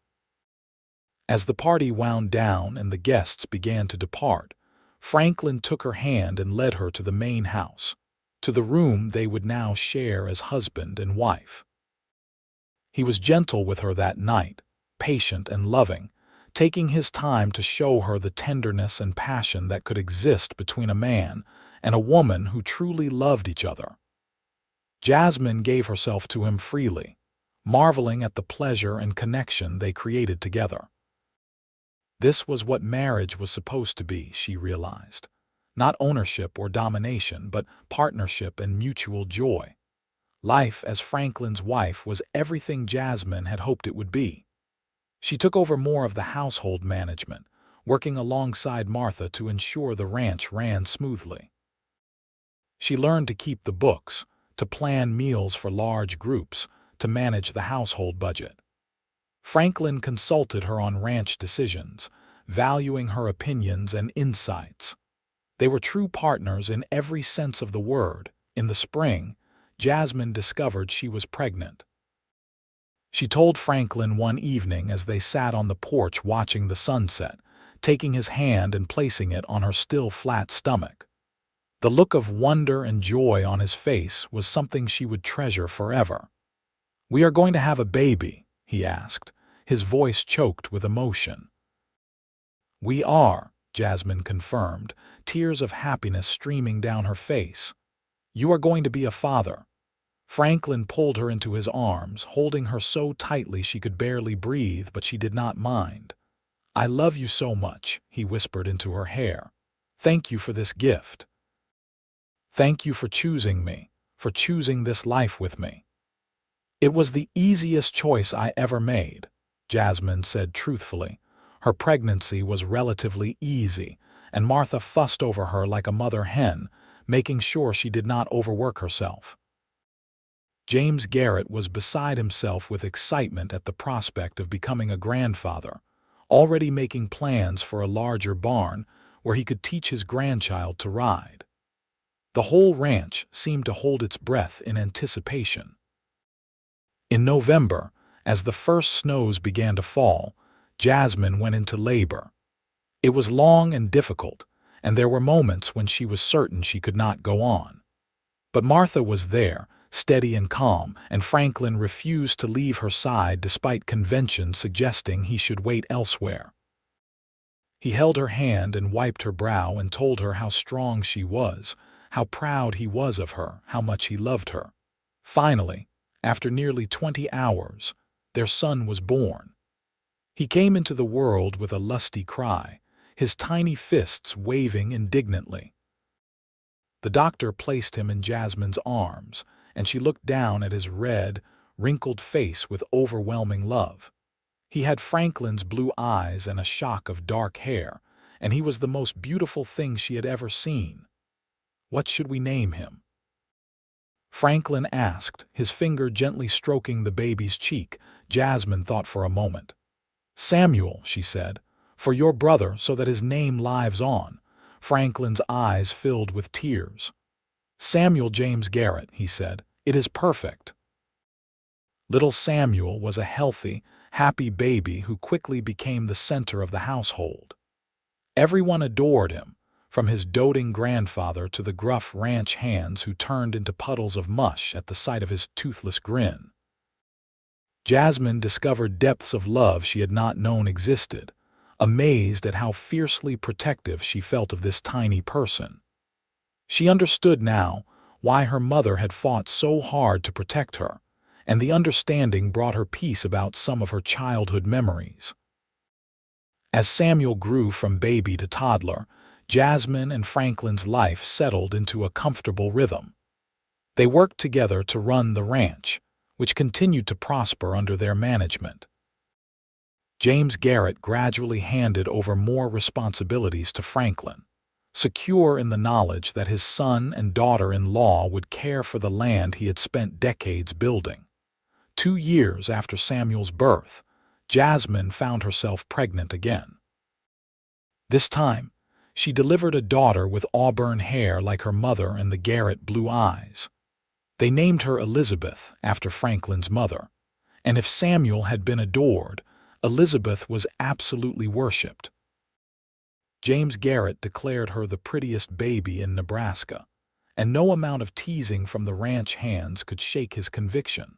As the party wound down and the guests began to depart, Franklin took her hand and led her to the main house. to the room they would now share as husband and wife. He was gentle with her that night, patient and loving, taking his time to show her the tenderness and passion that could exist between a man and a woman who truly loved each other. Jasmine gave herself to him freely, marveling at the pleasure and connection they created together. This was what marriage was supposed to be, she realized. Not ownership or domination, but partnership and mutual joy. Life as Franklin's wife was everything Jasmine had hoped it would be. She took over more of the household management, working alongside Martha to ensure the ranch ran smoothly. She learned to keep the books, to plan meals for large groups, to manage the household budget. Franklin consulted her on ranch decisions, valuing her opinions and insights. They were true partners in every sense of the word. In the spring, Jasmine discovered she was pregnant. She told Franklin one evening as they sat on the porch watching the sunset, taking his hand and placing it on her still flat stomach. The look of wonder and joy on his face was something she would treasure forever. "We are going to have a baby?" he asked, his voice choked with emotion. "We are," Jasmine confirmed, tears of happiness streaming down her face. "You are going to be a father." Franklin pulled her into his arms, holding her so tightly she could barely breathe, but she did not mind. "I love you so much," he whispered into her hair. "Thank you for this gift. Thank you for choosing me, for choosing this life with me." "It was the easiest choice I ever made," Jasmine said truthfully. Her pregnancy was relatively easy, and Martha fussed over her like a mother hen, making sure she did not overwork herself. James Garrett was beside himself with excitement at the prospect of becoming a grandfather, already making plans for a larger barn where he could teach his grandchild to ride. The whole ranch seemed to hold its breath in anticipation. In November, as the first snows began to fall, Jasmine went into labor. It was long and difficult, and there were moments when she was certain she could not go on. But Martha was there, steady and calm, and Franklin refused to leave her side despite convention suggesting he should wait elsewhere. He held her hand and wiped her brow and told her how strong she was, how proud he was of her, how much he loved her. Finally, after nearly 20 hours, their son was born. He came into the world with a lusty cry, his tiny fists waving indignantly. The doctor placed him in Jasmine's arms, and she looked down at his red, wrinkled face with overwhelming love. He had Franklin's blue eyes and a shock of dark hair, and he was the most beautiful thing she had ever seen. "What should we name him?" Franklin asked, his finger gently stroking the baby's cheek. Jasmine thought for a moment. "Samuel," she said, "for your brother, so that his name lives on." Franklin's eyes filled with tears. "Samuel James Garrett," he said. "It is perfect." Little Samuel was a healthy, happy baby who quickly became the center of the household. Everyone adored him, from his doting grandfather to the gruff ranch hands who turned into puddles of mush at the sight of his toothless grin. Jasmine discovered depths of love she had not known existed, amazed at how fiercely protective she felt of this tiny person. She understood now why her mother had fought so hard to protect her, and the understanding brought her peace about some of her childhood memories. As Samuel grew from baby to toddler, Jasmine and Franklin's life settled into a comfortable rhythm. They worked together to run the ranch, which continued to prosper under their management. James Garrett gradually handed over more responsibilities to Franklin, secure in the knowledge that his son and daughter-in-law would care for the land he had spent decades building. 2 years after Samuel's birth, Jasmine found herself pregnant again. This time, she delivered a daughter with auburn hair like her mother and the Garrett blue eyes. They named her Elizabeth after Franklin's mother, and if Samuel had been adored, Elizabeth was absolutely worshipped. James Garrett declared her the prettiest baby in Nebraska, and no amount of teasing from the ranch hands could shake his conviction.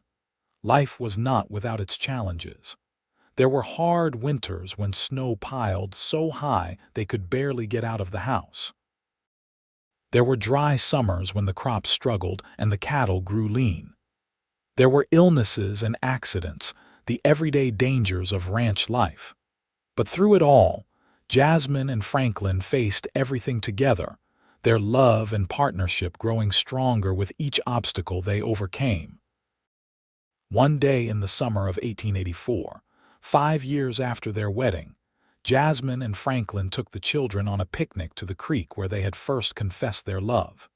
Life was not without its challenges. There were hard winters when snow piled so high they could barely get out of the house. There were dry summers when the crops struggled and the cattle grew lean. There were illnesses and accidents, the everyday dangers of ranch life. But through it all, Jasmine and Franklin faced everything together, their love and partnership growing stronger with each obstacle they overcame. One day in the summer of 1884, 5 years after their wedding, Jasmine and Franklin took the children on a picnic to the creek where they had first confessed their love.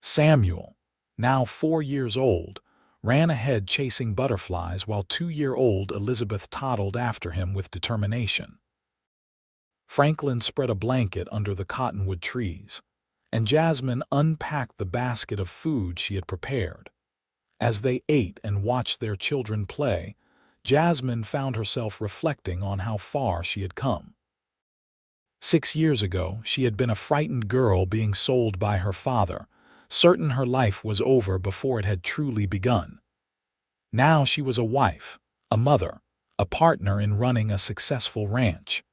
Samuel, now 4 years old, ran ahead chasing butterflies while 2-year-old Elizabeth toddled after him with determination. Franklin spread a blanket under the cottonwood trees, and Jasmine unpacked the basket of food she had prepared. As they ate and watched their children play, Jasmine found herself reflecting on how far she had come. 6 years ago, she had been a frightened girl being sold by her father, certain her life was over before it had truly begun. Now she was a wife, a mother, a partner in running a successful ranch.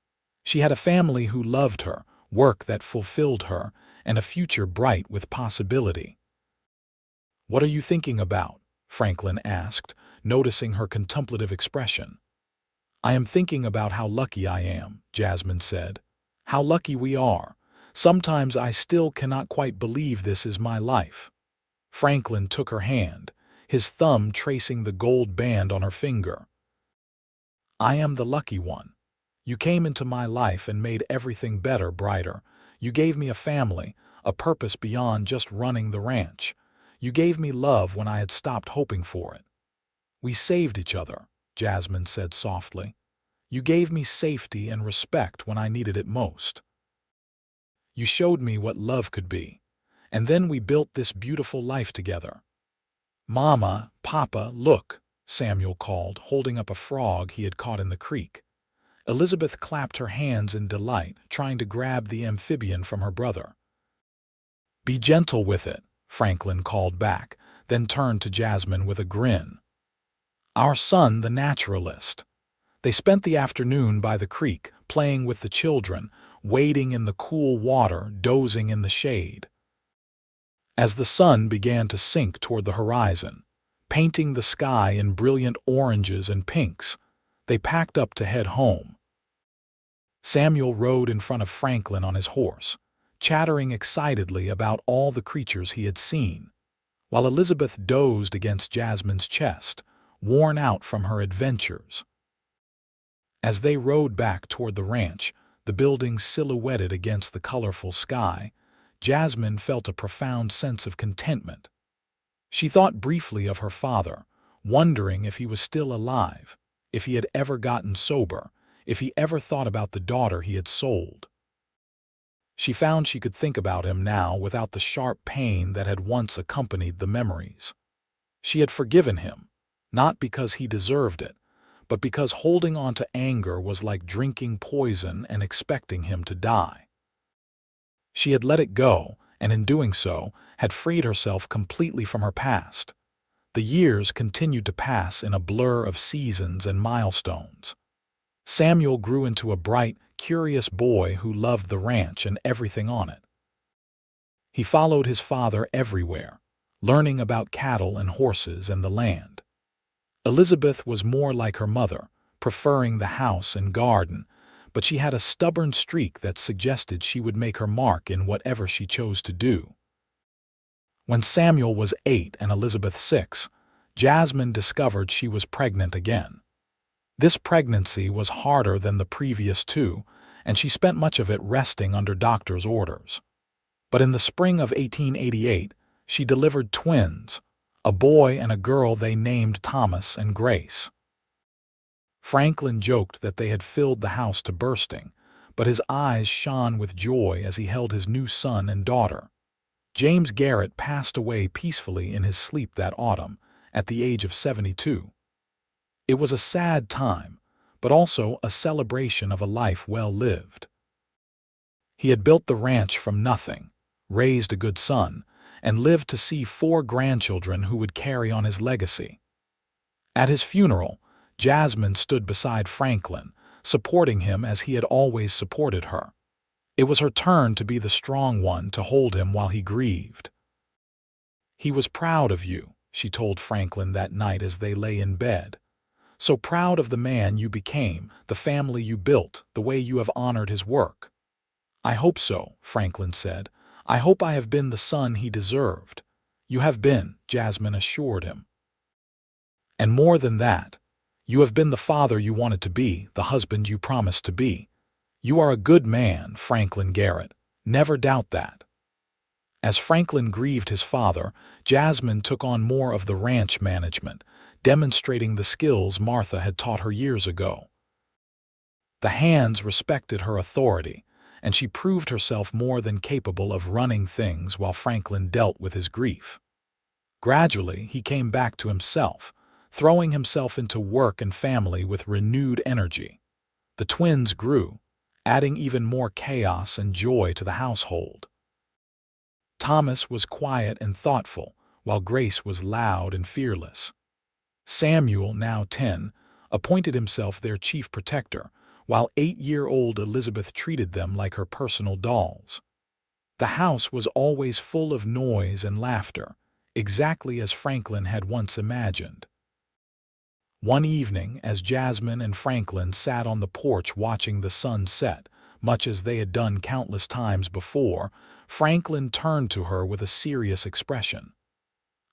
She had a family who loved her, work that fulfilled her, and a future bright with possibility. "What are you thinking about?" Franklin asked, noticing her contemplative expression. "I am thinking about how lucky I am," Jasmine said. "How lucky we are. Sometimes I still cannot quite believe this is my life." Franklin took her hand, his thumb tracing the gold band on her finger. "I am the lucky one. You came into my life and made everything better, brighter. You gave me a family, a purpose beyond just running the ranch. You gave me love when I had stopped hoping for it. We saved each other," Jasmine said softly. "You gave me safety and respect when I needed it most. You showed me what love could be, and then we built this beautiful life together." "Mama, Papa, look," Samuel called, holding up a frog he had caught in the creek. Elizabeth clapped her hands in delight, trying to grab the amphibian from her brother. "Be gentle with it," Franklin called back, then turned to Jasmine with a grin. "Our son, the naturalist." They spent the afternoon by the creek, playing with the children, wading in the cool water, dozing in the shade. As the sun began to sink toward the horizon, painting the sky in brilliant oranges and pinks, they packed up to head home. Samuel rode in front of Franklin on his horse, chattering excitedly about all the creatures he had seen, while Elizabeth dozed against Jasmine's chest, worn out from her adventures. As they rode back toward the ranch, the buildings silhouetted against the colorful sky, Jasmine felt a profound sense of contentment. She thought briefly of her father, wondering if he was still alive, if he had ever gotten sober, if he ever thought about the daughter he had sold. She found she could think about him now without the sharp pain that had once accompanied the memories. She had forgiven him, not because he deserved it, but because holding on to anger was like drinking poison and expecting him to die. She had let it go, and in doing so, had freed herself completely from her past. The years continued to pass in a blur of seasons and milestones. Samuel grew into a bright, curious boy who loved the ranch and everything on it. He followed his father everywhere, learning about cattle and horses and the land. Elizabeth was more like her mother, preferring the house and garden, but she had a stubborn streak that suggested she would make her mark in whatever she chose to do. When Samuel was 8 and Elizabeth 6, Jasmine discovered she was pregnant again. This pregnancy was harder than the previous two, and she spent much of it resting under doctor's orders. But in the spring of 1888, she delivered twins, a boy and a girl they named Thomas and Grace. Franklin joked that they had filled the house to bursting, but his eyes shone with joy as he held his new son and daughter. James Garrett passed away peacefully in his sleep that autumn, at the age of 72. It was a sad time, but also a celebration of a life well lived. He had built the ranch from nothing, raised a good son, and lived to see 4 grandchildren who would carry on his legacy. At his funeral, Jasmine stood beside Franklin, supporting him as he had always supported her. It was her turn to be the strong one to hold him while he grieved. "He was proud of you," she told Franklin that night as they lay in bed. "So proud of the man you became, the family you built, the way you have honored his work." "I hope so," Franklin said. "I hope I have been the son he deserved." "You have been," Jasmine assured him. "And more than that, you have been the father you wanted to be, the husband you promised to be. You are a good man, Franklin Garrett. Never doubt that." As Franklin grieved his father, Jasmine took on more of the ranch management, demonstrating the skills Martha had taught her years ago. The hands respected her authority, and she proved herself more than capable of running things while Franklin dealt with his grief. Gradually, he came back to himself, throwing himself into work and family with renewed energy. The twins grew, adding even more chaos and joy to the household. Thomas was quiet and thoughtful, while Grace was loud and fearless. Samuel, now 10, appointed himself their chief protector, while 8-year-old Elizabeth treated them like her personal dolls. The house was always full of noise and laughter, exactly as Franklin had once imagined. One evening, as Jasmine and Franklin sat on the porch watching the sun set, much as they had done countless times before, Franklin turned to her with a serious expression.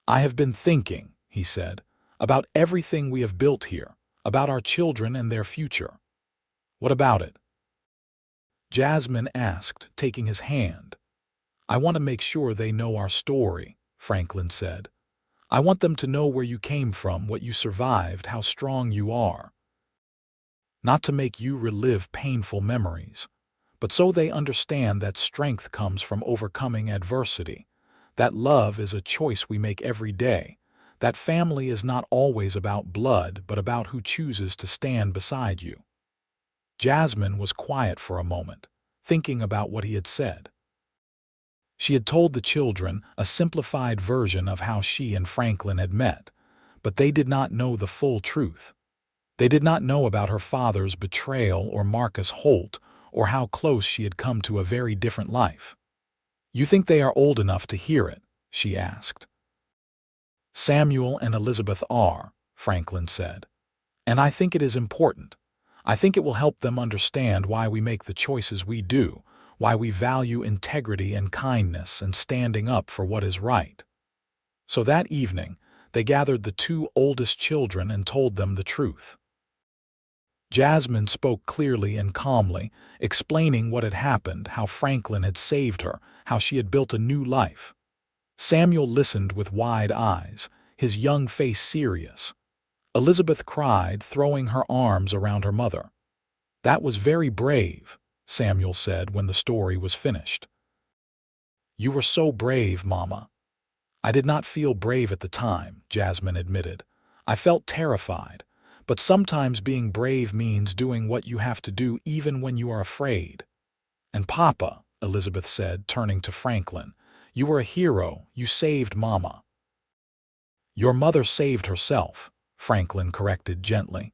"I have been thinking," he said, "about everything we have built here, about our children and their future." "What about it?" Jasmine asked, taking his hand. "I want to make sure they know our story," Franklin said. "I want them to know where you came from, what you survived, how strong you are. Not to make you relive painful memories, but so they understand that strength comes from overcoming adversity, that love is a choice we make every day, that family is not always about blood but about who chooses to stand beside you." Jasmine was quiet for a moment, thinking about what he had said. She had told the children a simplified version of how she and Franklin had met, but they did not know the full truth. They did not know about her father's betrayal or Marcus Holt, or how close she had come to a very different life. "You think they are old enough to hear it?" she asked. "Samuel and Elizabeth are," Franklin said. "And I think it is important. I think it will help them understand why we make the choices we do, why we value integrity and kindness and standing up for what is right." So that evening, they gathered the 2 oldest children and told them the truth. Jasmine spoke clearly and calmly, explaining what had happened, how Franklin had saved her, how she had built a new life. Samuel listened with wide eyes, his young face serious. Elizabeth cried, throwing her arms around her mother. "That was very brave," Samuel said when the story was finished. "You were so brave, Mama." "I did not feel brave at the time," Jasmine admitted. "I felt terrified. But sometimes being brave means doing what you have to do even when you are afraid." "And Papa," Elizabeth said, turning to Franklin, "you were a hero. You saved Mama." "Your mother saved herself," Franklin corrected gently.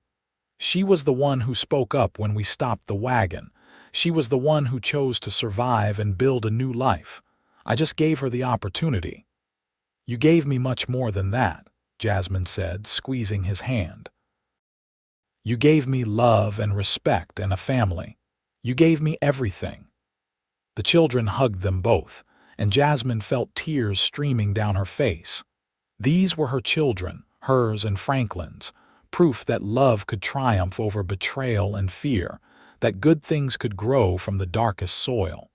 "She was the one who spoke up when we stopped the wagon. She was the one who chose to survive and build a new life. I just gave her the opportunity." "You gave me much more than that," Jasmine said, squeezing his hand. "You gave me love and respect and a family. You gave me everything." The children hugged them both, and Jasmine felt tears streaming down her face. These were her children, hers and Franklin's, proof that love could triumph over betrayal and fear, that good things could grow from the darkest soil.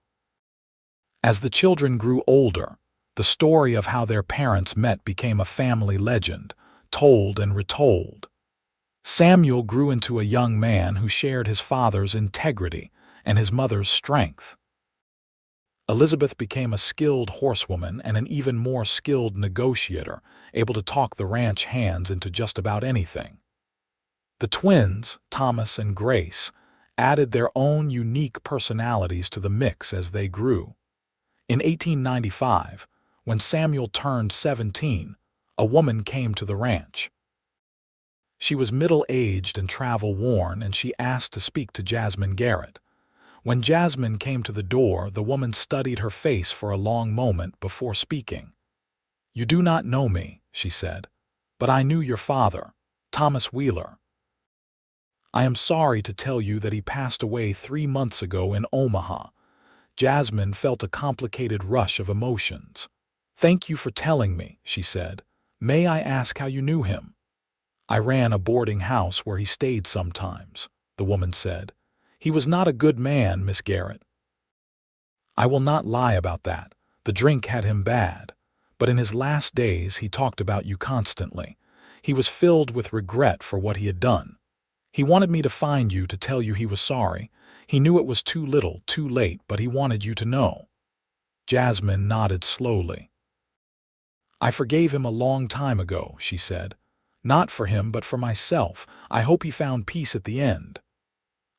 As the children grew older, the story of how their parents met became a family legend, told and retold. Samuel grew into a young man who shared his father's integrity and his mother's strength. Elizabeth became a skilled horsewoman and an even more skilled negotiator, able to talk the ranch hands into just about anything. The twins, Thomas and Grace, added their own unique personalities to the mix as they grew. In 1895, When Samuel turned 17, a woman came to the ranch. She was middle-aged and travel-worn, and she asked to speak to Jasmine Garrett. When Jasmine came to the door, the woman studied her face for a long moment before speaking. "You do not know me," she said, "but I knew your father, Thomas Wheeler. I am sorry to tell you that he passed away 3 months ago in Omaha." Jasmine felt a complicated rush of emotions. "Thank you for telling me," she said. "May I ask how you knew him?" "I ran a boarding house where he stayed sometimes," the woman said. "He was not a good man, Miss Garrett. I will not lie about that. The drink had him bad. But in his last days he talked about you constantly. He was filled with regret for what he had done. He wanted me to find you to tell you he was sorry. He knew it was too little, too late, but he wanted you to know." Jasmine nodded slowly. "I forgave him a long time ago," she said. "Not for him, but for myself. I hope he found peace at the end."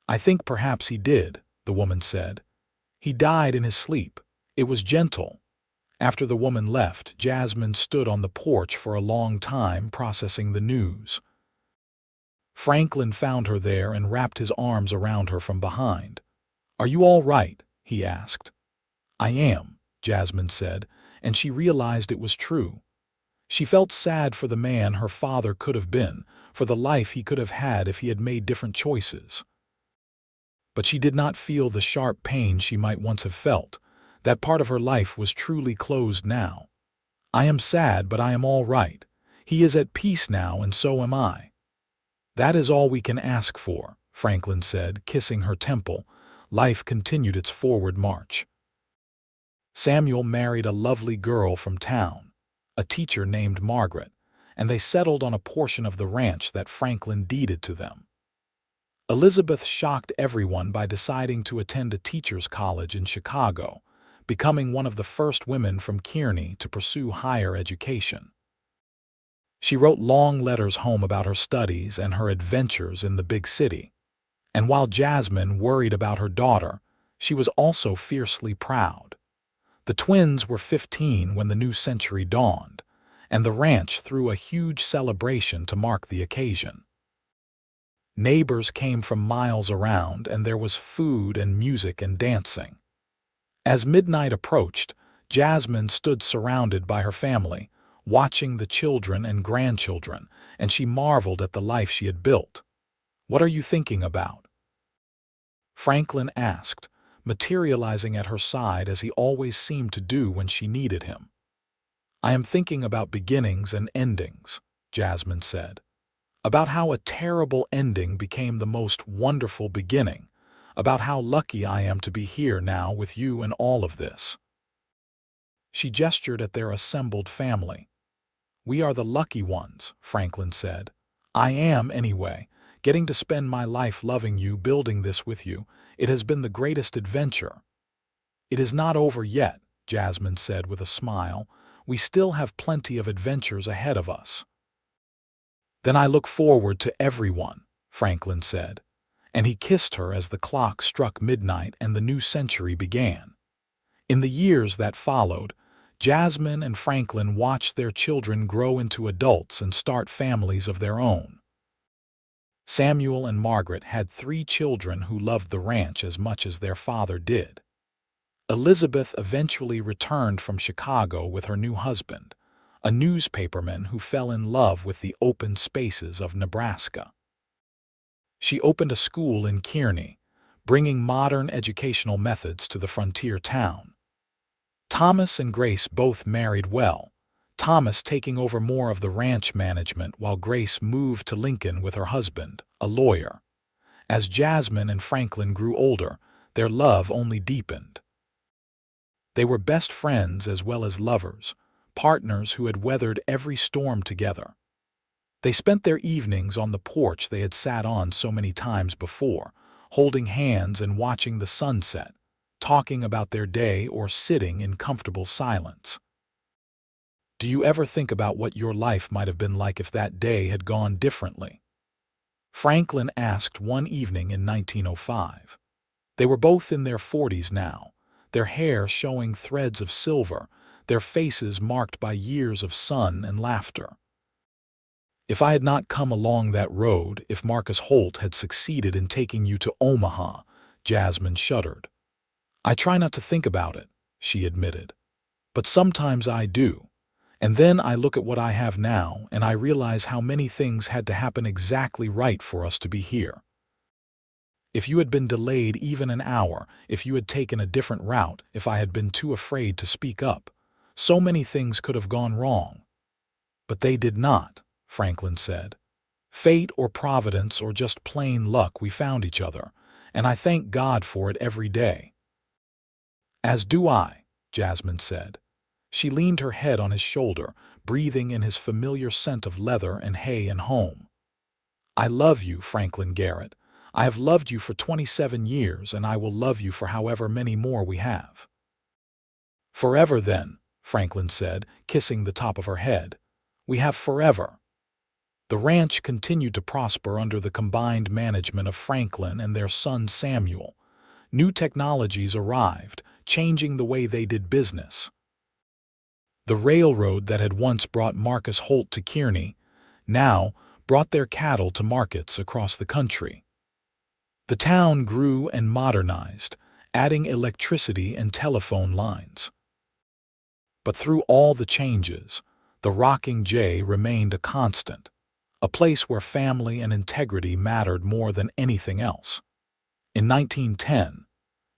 "I think perhaps he did," the woman said. "He died in his sleep. It was gentle." After the woman left, Jasmine stood on the porch for a long time processing the news. Franklin found her there and wrapped his arms around her from behind. "Are you all right?" he asked. "I am," Jasmine said, and she realized it was true. She felt sad for the man her father could have been, for the life he could have had if he had made different choices. But she did not feel the sharp pain she might once have felt. That part of her life was truly closed now. "I am sad, but I am all right. He is at peace now, and so am I." "That is all we can ask for," Franklin said, kissing her temple. Life continued its forward march. Samuel married a lovely girl from town, a teacher named Margaret, and they settled on a portion of the ranch that Franklin deeded to them. Elizabeth shocked everyone by deciding to attend a teacher's college in Chicago, becoming one of the first women from Kearney to pursue higher education. She wrote long letters home about her studies and her adventures in the big city. And while Jasmine worried about her daughter, she was also fiercely proud. The twins were 15 when the new century dawned, and the ranch threw a huge celebration to mark the occasion. Neighbors came from miles around, and there was food and music and dancing. As midnight approached, Jasmine stood surrounded by her family, watching the children and grandchildren, and she marveled at the life she had built. "What are you thinking about?" Franklin asked, materializing at her side as he always seemed to do when she needed him. "I am thinking about beginnings and endings," Jasmine said. "About how a terrible ending became the most wonderful beginning. About how lucky I am to be here now with you and all of this." She gestured at their assembled family. "We are the lucky ones," Franklin said. "I am, anyway. Getting to spend my life loving you, building this with you, it has been the greatest adventure." "It is not over yet," Jasmine said with a smile. "We still have plenty of adventures ahead of us." "Then I look forward to everyone," Franklin said, and he kissed her as the clock struck midnight and the new century began. In the years that followed, Jasmine and Franklin watched their children grow into adults and start families of their own. Samuel and Margaret had 3 children who loved the ranch as much as their father did. Elizabeth eventually returned from Chicago with her new husband, a newspaperman who fell in love with the open spaces of Nebraska. She opened a school in Kearney, bringing modern educational methods to the frontier town. Thomas and Grace both married well, Thomas taking over more of the ranch management while Grace moved to Lincoln with her husband, a lawyer. As Jasmine and Franklin grew older, their love only deepened. They were best friends as well as lovers, partners who had weathered every storm together. They spent their evenings on the porch they had sat on so many times before, holding hands and watching the sunset, talking about their day or sitting in comfortable silence. Do you ever think about what your life might have been like if that day had gone differently? Franklin asked one evening in 1905. They were both in their 40s now, their hair showing threads of silver, their faces marked by years of sun and laughter. If I had not come along that road, if Marcus Holt had succeeded in taking you to Omaha, Jasmine shuddered. I try not to think about it, she admitted. But sometimes I do. And then I look at what I have now, and I realize how many things had to happen exactly right for us to be here. If you had been delayed even an hour, if you had taken a different route, if I had been too afraid to speak up, so many things could have gone wrong. But they did not, Franklin said. Fate or providence or just plain luck, we found each other, and I thank God for it every day. As do I, Jasmine said. She leaned her head on his shoulder, breathing in his familiar scent of leather and hay and home. I love you, Franklin Garrett. I have loved you for 27 years, and I will love you for however many more we have. Forever then, Franklin said, kissing the top of her head. We have forever. The ranch continued to prosper under the combined management of Franklin and their son Samuel. New technologies arrived, changing the way they did business. The railroad that had once brought Marcus Holt to Kearney now brought their cattle to markets across the country. The town grew and modernized, adding electricity and telephone lines. But through all the changes, the Rocking J remained a constant, a place where family and integrity mattered more than anything else. In 1910,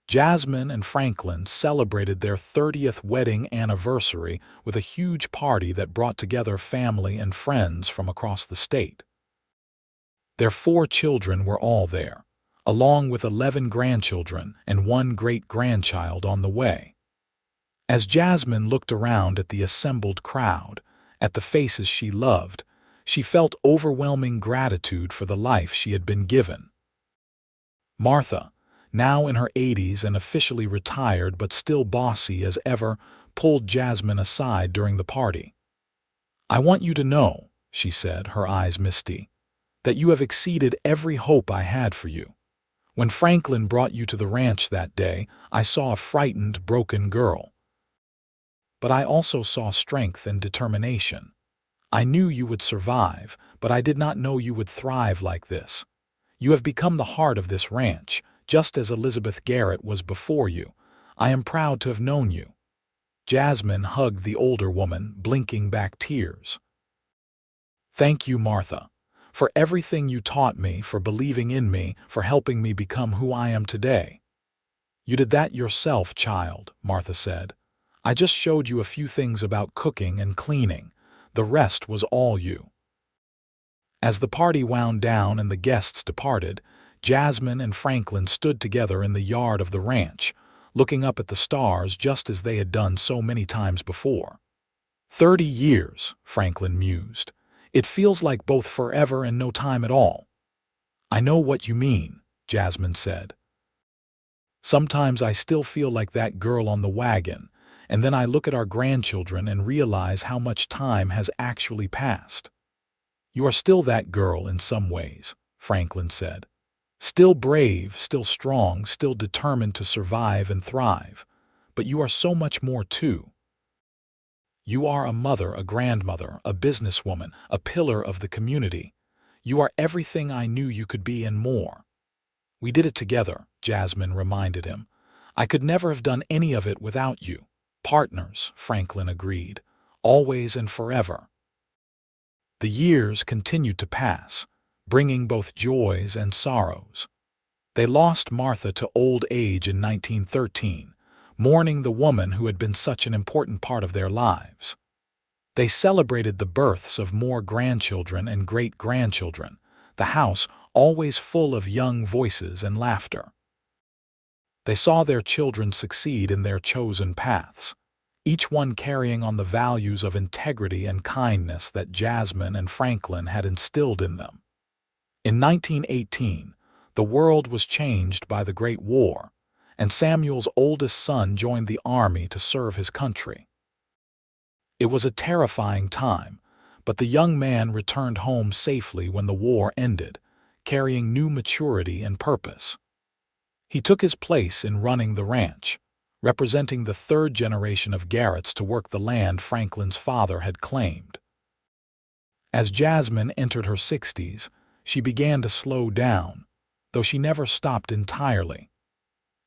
Jasmine and Franklin celebrated their 30th wedding anniversary with a huge party that brought together family and friends from across the state. Their 4 children were all there, along with 11 grandchildren and 1 great-grandchild on the way. As Jasmine looked around at the assembled crowd, at the faces she loved, she felt overwhelming gratitude for the life she had been given. Martha, now in her 80s and officially retired but still bossy as ever, pulled Jasmine aside during the party. I want you to know, she said, her eyes misty, that you have exceeded every hope I had for you. When Franklin brought you to the ranch that day, I saw a frightened, broken girl. But I also saw strength and determination. I knew you would survive, but I did not know you would thrive like this. You have become the heart of this ranch, just as Elizabeth Garrett was before you. I am proud to have known you. Jasmine hugged the older woman, blinking back tears. Thank you, Martha, for everything you taught me, for believing in me, for helping me become who I am today. You did that yourself, child, Martha said. I just showed you a few things about cooking and cleaning. The rest was all you. As the party wound down and the guests departed, Jasmine and Franklin stood together in the yard of the ranch, looking up at the stars just as they had done so many times before. 30 years, Franklin mused. It feels like both forever and no time at all. I know what you mean, Jasmine said. Sometimes I still feel like that girl on the wagon, and then I look at our grandchildren and realize how much time has actually passed. You are still that girl in some ways, Franklin said. Still brave, still strong, still determined to survive and thrive. But you are so much more too. You are a mother, a grandmother, a businesswoman, a pillar of the community. You are everything I knew you could be and more. We did it together, Jasmine reminded him. I could never have done any of it without you. Partners, Franklin agreed, always and forever. The years continued to pass, bringing both joys and sorrows. They lost Martha to old age in 1913, mourning the woman who had been such an important part of their lives. They celebrated the births of more grandchildren and great-grandchildren, the house always full of young voices and laughter. They saw their children succeed in their chosen paths, each one carrying on the values of integrity and kindness that Jasmine and Franklin had instilled in them. In 1918, the world was changed by the Great War, and Samuel's oldest son joined the army to serve his country. It was a terrifying time, but the young man returned home safely when the war ended, carrying new maturity and purpose. He took his place in running the ranch, representing the third generation of Garretts to work the land Franklin's father had claimed. As Jasmine entered her 60s, she began to slow down, though she never stopped entirely.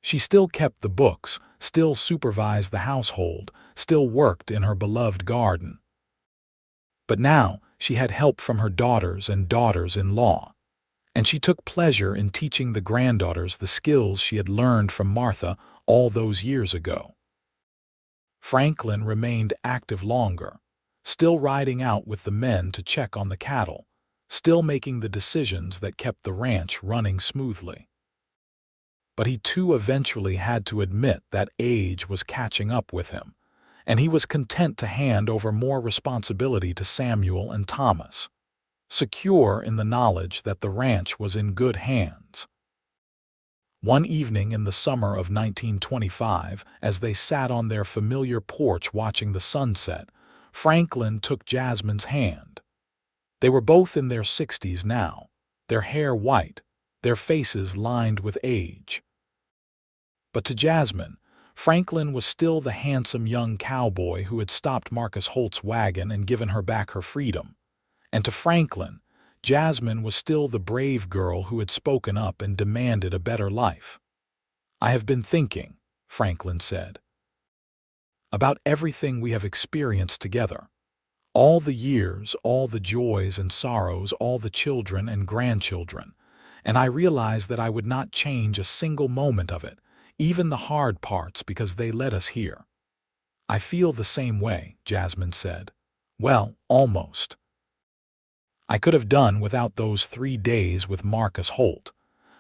She still kept the books, still supervised the household, still worked in her beloved garden. But now she had help from her daughters and daughters-in-law, and she took pleasure in teaching the granddaughters the skills she had learned from Martha all those years ago. Franklin remained active longer, still riding out with the men to check on the cattle, still making the decisions that kept the ranch running smoothly. But he too eventually had to admit that age was catching up with him, and he was content to hand over more responsibility to Samuel and Thomas, secure in the knowledge that the ranch was in good hands. One evening in the summer of 1925, as they sat on their familiar porch watching the sunset, Franklin took Jasmine's hand. They were both in their 60s now, their hair white, their faces lined with age. But to Jasmine, Franklin was still the handsome young cowboy who had stopped Marcus Holt's wagon and given her back her freedom. And to Franklin, Jasmine was still the brave girl who had spoken up and demanded a better life. "I have been thinking," Franklin said, "about everything we have experienced together. All the years, all the joys and sorrows, all the children and grandchildren, and I realized that I would not change a single moment of it, even the hard parts, because they led us here." "I feel the same way," Jasmine said. "Well, almost. I could have done without those 3 days with Marcus Holt,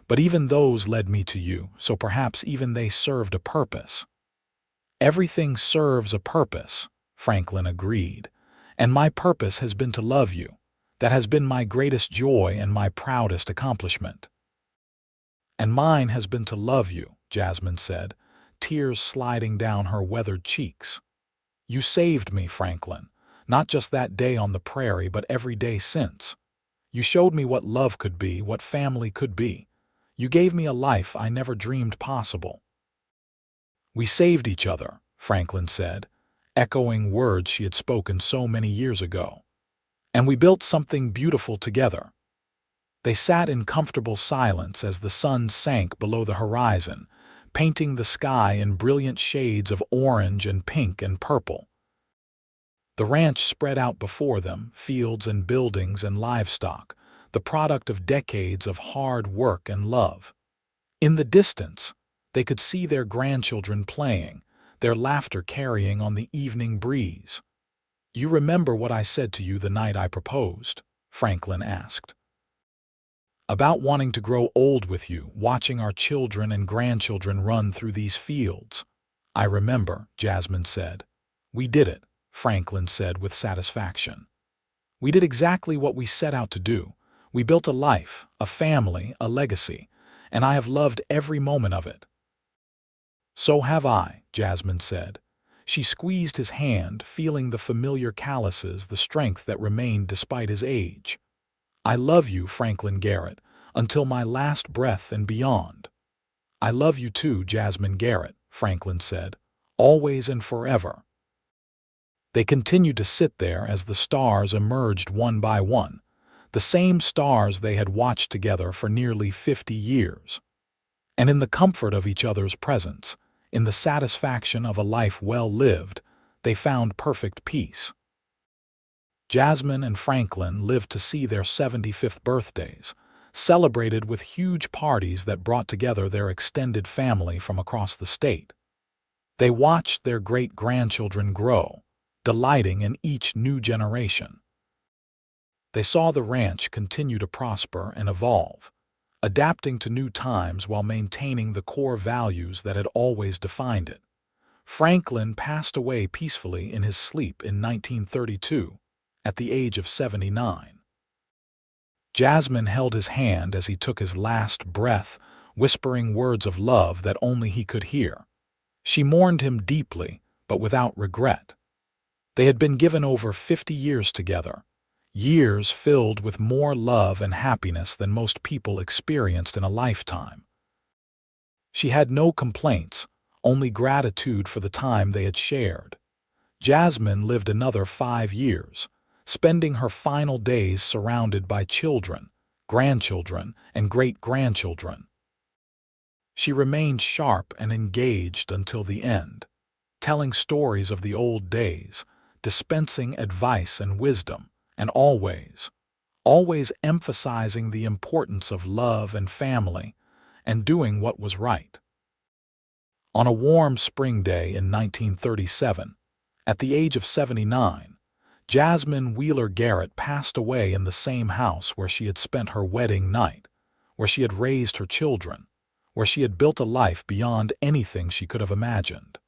but even those led me to you, so perhaps even they served a purpose." "Everything serves a purpose," Franklin agreed, "and my purpose has been to love you. That has been my greatest joy and my proudest accomplishment." "And mine has been to love you," Jasmine said, tears sliding down her weathered cheeks. "You saved me, Franklin. Not just that day on the prairie, but every day since. You showed me what love could be, what family could be. You gave me a life I never dreamed possible." "We saved each other," Franklin said, echoing words she had spoken so many years ago. "And we built something beautiful together." They sat in comfortable silence as the sun sank below the horizon, painting the sky in brilliant shades of orange and pink and purple. The ranch spread out before them, fields and buildings and livestock, the product of decades of hard work and love. In the distance, they could see their grandchildren playing, their laughter carrying on the evening breeze. "You remember what I said to you the night I proposed?" Franklin asked. "About wanting to grow old with you, watching our children and grandchildren run through these fields." "I remember," Jasmine said. "We did it," Franklin said with satisfaction. "We did exactly what we set out to do. We built a life, a family, a legacy, and I have loved every moment of it." "So have I," Jasmine said. She squeezed his hand, feeling the familiar calluses, the strength that remained despite his age. "I love you, Franklin Garrett, until my last breath and beyond." "I love you too, Jasmine Garrett," Franklin said, "always and forever." They continued to sit there as the stars emerged one by one, the same stars they had watched together for nearly 50 years. And in the comfort of each other's presence, in the satisfaction of a life well lived, they found perfect peace. Jasmine and Franklin lived to see their 75th birthdays, celebrated with huge parties that brought together their extended family from across the state. They watched their great-grandchildren grow, delighting in each new generation. They saw the ranch continue to prosper and evolve, adapting to new times while maintaining the core values that had always defined it. Franklin passed away peacefully in his sleep in 1932, at the age of 79. Jasmine held his hand as he took his last breath, whispering words of love that only he could hear. She mourned him deeply, but without regret. They had been given over 50 years together, years filled with more love and happiness than most people experienced in a lifetime. She had no complaints, only gratitude for the time they had shared. Jasmine lived another 5 years, spending her final days surrounded by children, grandchildren, and great-grandchildren. She remained sharp and engaged until the end, telling stories of the old days, dispensing advice and wisdom, and always emphasizing the importance of love and family and doing what was right. On a warm spring day in 1937, at the age of 79, Jasmine Wheeler Garrett passed away in the same house where she had spent her wedding night, where she had raised her children, where she had built a life beyond anything she could have imagined.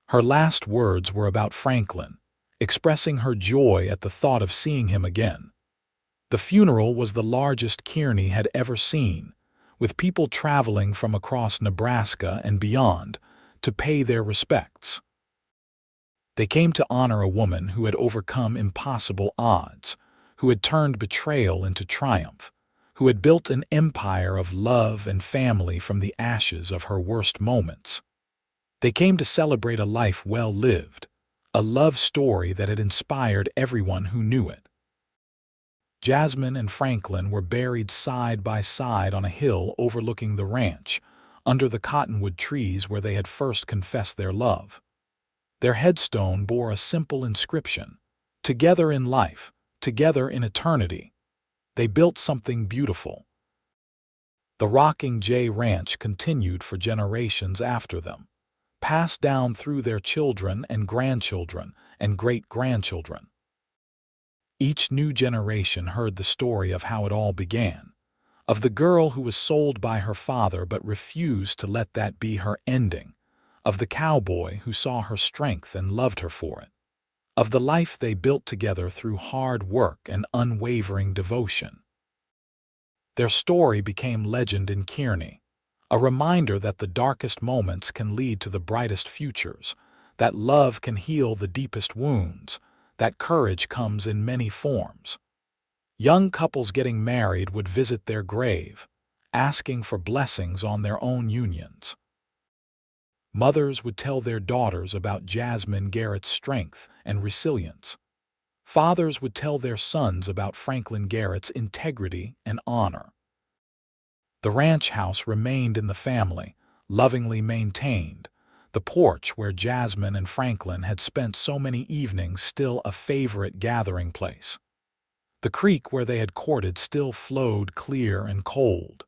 Her last words were about Franklin, expressing her joy at the thought of seeing him again. The funeral was the largest Kearney had ever seen, with people traveling from across Nebraska and beyond to pay their respects. They came to honor a woman who had overcome impossible odds, who had turned betrayal into triumph, who had built an empire of love and family from the ashes of her worst moments. They came to celebrate a life well lived, a love story that had inspired everyone who knew it. Jasmine and Franklin were buried side by side on a hill overlooking the ranch, under the cottonwood trees where they had first confessed their love. Their headstone bore a simple inscription, "Together in life, together in eternity." They built something beautiful. The Rocking J Ranch continued for generations after them, passed down through their children and grandchildren and great-grandchildren. Each new generation heard the story of how it all began, of the girl who was sold by her father but refused to let that be her ending, of the cowboy who saw her strength and loved her for it, of the life they built together through hard work and unwavering devotion. Their story became legend in Kearney, a reminder that the darkest moments can lead to the brightest futures, that love can heal the deepest wounds, that courage comes in many forms. Young couples getting married would visit their grave, asking for blessings on their own unions. Mothers would tell their daughters about Jasmine Garrett's strength and resilience. Fathers would tell their sons about Franklin Garrett's integrity and honor. The ranch house remained in the family, lovingly maintained, the porch where Jasmine and Franklin had spent so many evenings still a favorite gathering place. The creek where they had courted still flowed clear and cold.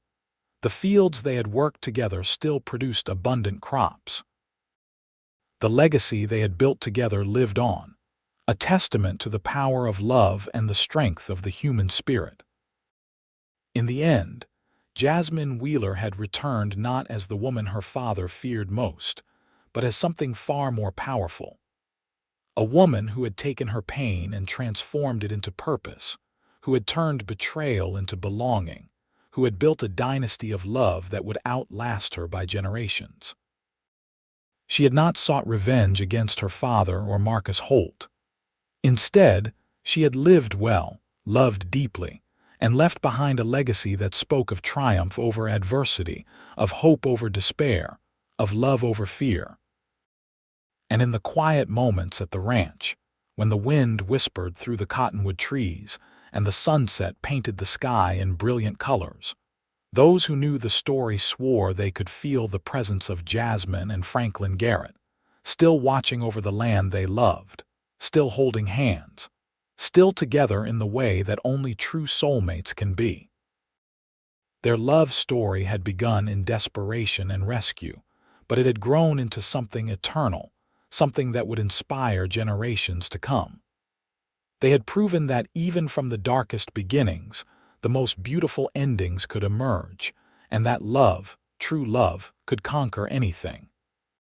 The fields they had worked together still produced abundant crops. The legacy they had built together lived on, a testament to the power of love and the strength of the human spirit. In the end, Jasmine Wheeler had returned not as the woman her father feared most, but as something far more powerful. A woman who had taken her pain and transformed it into purpose, who had turned betrayal into belonging, who had built a dynasty of love that would outlast her by generations. She had not sought revenge against her father or Marcus Holt. Instead, she had lived well, loved deeply, and left behind a legacy that spoke of triumph over adversity, of hope over despair, of love over fear. And in the quiet moments at the ranch, when the wind whispered through the cottonwood trees and the sunset painted the sky in brilliant colors, those who knew the story swore they could feel the presence of Jasmine and Franklin Garrett, still watching over the land they loved, still holding hands, still together in the way that only true soulmates can be. Their love story had begun in desperation and rescue, but it had grown into something eternal, something that would inspire generations to come. They had proven that even from the darkest beginnings, the most beautiful endings could emerge, and that love, true love, could conquer anything.